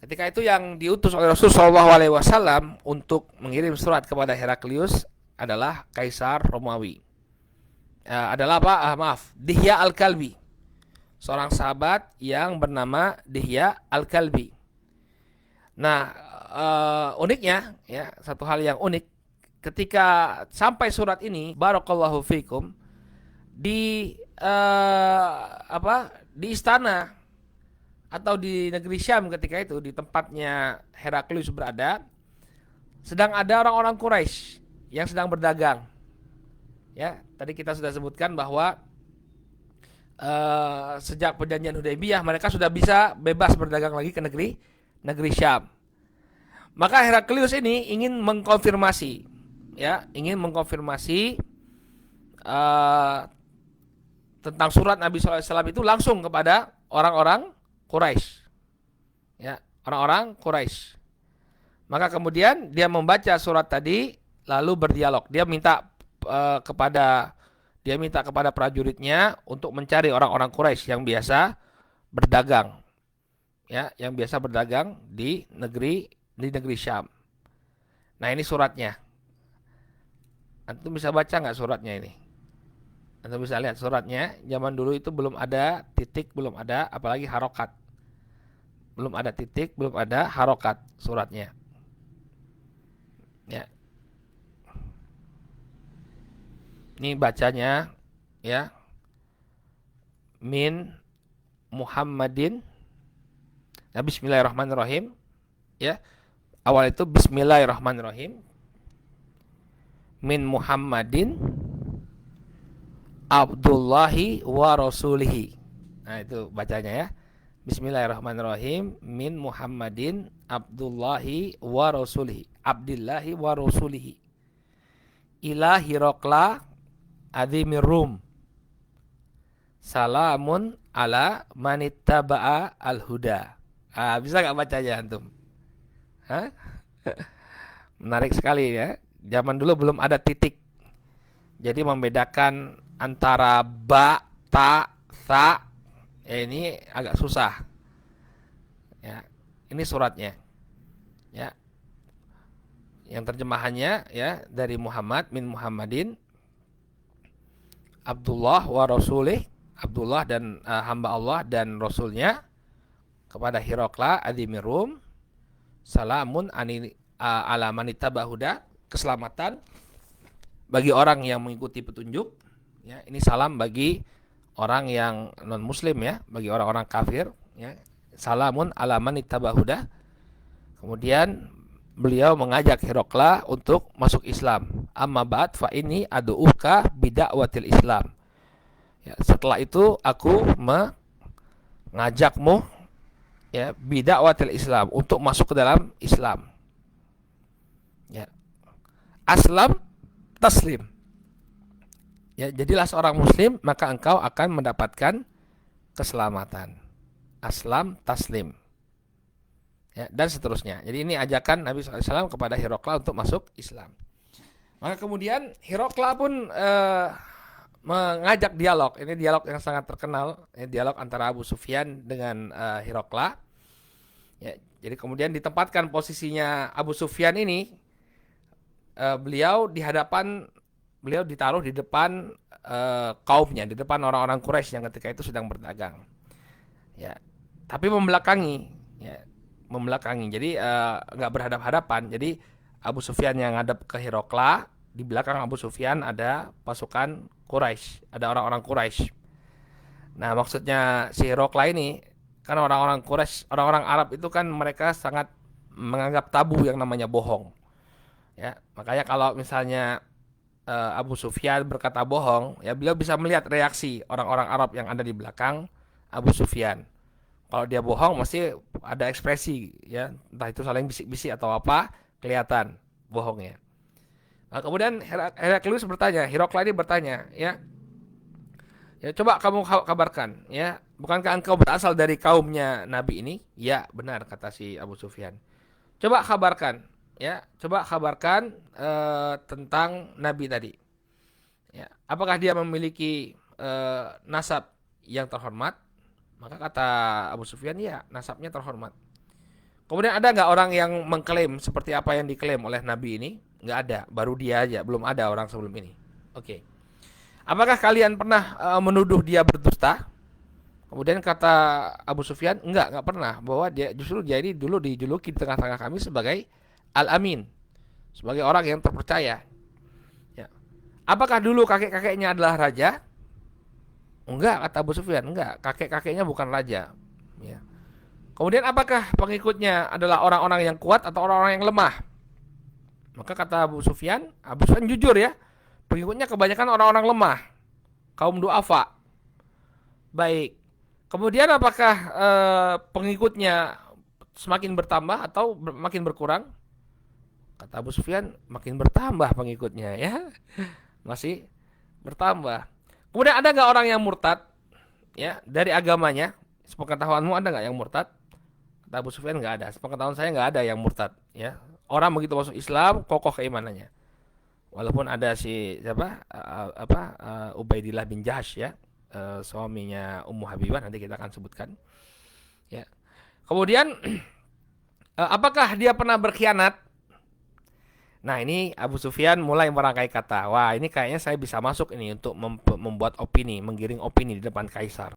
Ketika itu yang diutus oleh Rasulullah Shallallahu Alaihi Wasallam untuk mengirim surat kepada Heraklius adalah Kaisar Romawi. Adalah apa? Dihya Al-Kalbi, seorang sahabat yang bernama Dihya Al-Kalbi. Nah, uniknya ya, satu hal yang unik ketika sampai surat ini, barakallahu fikum, di di istana atau di negeri Syam ketika itu, di tempatnya Heraklius berada, sedang ada orang-orang Quraisy yang sedang berdagang. Ya, tadi kita sudah sebutkan bahwa sejak perjanjian Hudaybiyah mereka sudah bisa bebas berdagang lagi ke negeri Syam. Maka Heraklius ini ingin mengkonfirmasi tentang surat Nabi SAW itu langsung kepada orang-orang Quraisy. Ya, orang-orang Quraisy. Maka kemudian dia membaca surat tadi lalu berdialog. Dia minta kepada prajuritnya untuk mencari orang-orang Quraisy yang biasa berdagang. Ya, yang biasa berdagang di negeri Syam. Nah, ini suratnya. Antum bisa baca nggak suratnya ini? Antum bisa lihat suratnya. Zaman dulu itu belum ada titik, belum ada apalagi harokat. Belum ada titik, belum ada harokat suratnya. Ya, ini bacanya ya, min Muhammadin. Nah, bismillahirrahmanirrahim. Ya, awal itu bismillahirrahmanirrahim. Min Muhammadin Abdullahi wa rasulihi. Nah, itu bacanya ya. Bismillahirrahmanirrahim. Min Muhammadin Abdullahi wa rasulihi. Abdillahi wa rasulihi. Ila Hirokla Adhimir Rum. Salamun ala manittaba'a al-huda. Bisa gak bacanya antum? Hah? Menarik sekali ya. Zaman dulu belum ada titik. Jadi membedakan antara ba, ta, sa, ini agak susah. Ya, ini suratnya. Ya, yang terjemahannya ya dari Muhammad min Muhammadin Abdullah wa Rasulih, Abdullah dan hamba Allah dan Rasulnya, kepada Hirokla Adhimir Rum. Salamun ala manitabahuda, keselamatan bagi orang yang mengikuti petunjuk. Ya, ini salam bagi orang yang non muslim ya, bagi orang-orang kafir ya. Salamun ala manitabahuda. Kemudian beliau mengajak Hirokla untuk masuk Islam. Amma ba'd fa ini adu'uka bida'watil Islam. Ya, setelah itu aku mengajakmu ya bida'watil Islam, untuk masuk ke dalam Islam. Ya. Aslam taslim. Ya, jadilah seorang muslim maka engkau akan mendapatkan keselamatan. Aslam taslim. Ya, dan seterusnya. Jadi ini ajakan Nabi SAW kepada Hirokla untuk masuk Islam. Maka kemudian Hirokla pun mengajak dialog. Ini dialog yang sangat terkenal. Ini dialog antara Abu Sufyan dengan Hirokla. Ya, jadi kemudian ditempatkan posisinya Abu Sufyan ini, beliau ditaruh di depan kaumnya, di depan orang-orang Quraisy yang ketika itu sedang berdagang. Ya, tapi membelakangi. Ya, membelakangi. Jadi nggak berhadap-hadapan. Jadi Abu Sufyan yang ngadep ke Hirokla, di belakang Abu Sufyan ada pasukan Quraisy, ada orang-orang Quraisy. Nah, maksudnya si Hirokla ini kan orang-orang Quraisy, orang-orang Arab itu kan mereka sangat menganggap tabu yang namanya bohong. Ya, makanya kalau misalnya Abu Sufyan berkata bohong, ya beliau bisa melihat reaksi orang-orang Arab yang ada di belakang Abu Sufyan. Kalau dia bohong mesti ada ekspresi ya, entah itu saling bisik-bisik atau apa, kelihatan bohongnya. Nah, kemudian Heraklius bertanya, Hirokla ini bertanya, ya coba kamu kabarkan, ya bukankah engkau berasal dari kaumnya Nabi ini? Ya benar, kata si Abu Sufyan. Coba kabarkan, ya coba kabarkan tentang Nabi tadi. Ya, apakah dia memiliki nasab yang terhormat? Maka kata Abu Sufyan, ya nasabnya terhormat. Kemudian ada nggak orang yang mengklaim seperti apa yang diklaim oleh Nabi ini? Nggak ada, baru dia aja, belum ada orang sebelum ini. Oke. Apakah kalian pernah menuduh dia berdusta? Kemudian kata Abu Sufyan, nggak pernah. Bahwa dia ini dulu dijuluki di tengah-tengah kami sebagai Al-Amin, sebagai orang yang terpercaya. Ya. Apakah dulu kakek-kakeknya adalah raja? Enggak, kata Abu Sufyan, enggak. Kakek-kakeknya bukan raja. Ya. Kemudian apakah pengikutnya adalah orang-orang yang kuat atau orang-orang yang lemah? Maka kata Abu Sufyan jujur ya, pengikutnya kebanyakan orang-orang lemah, kaum du'afa. Baik. Kemudian apakah pengikutnya semakin bertambah atau makin berkurang? Kata Abu Sufyan, makin bertambah pengikutnya ya. Masih bertambah. Kemudian ada nggak orang yang murtad ya dari agamanya? Sepengetahuanmu ada nggak yang murtad? Kata Abu Sufyan, nggak ada. Sepengetahuan saya nggak ada yang murtad ya. Orang begitu masuk Islam kokoh keimanannya. Walaupun ada si Ubaidillah bin Jahsh ya, suaminya Ummu Habibah, nanti kita akan sebutkan. Ya. Kemudian apakah dia pernah berkhianat? Nah, ini Abu Sufyan mulai merangkai kata. Wah, ini kayaknya saya bisa masuk ini untuk membuat opini, menggiring opini di depan kaisar.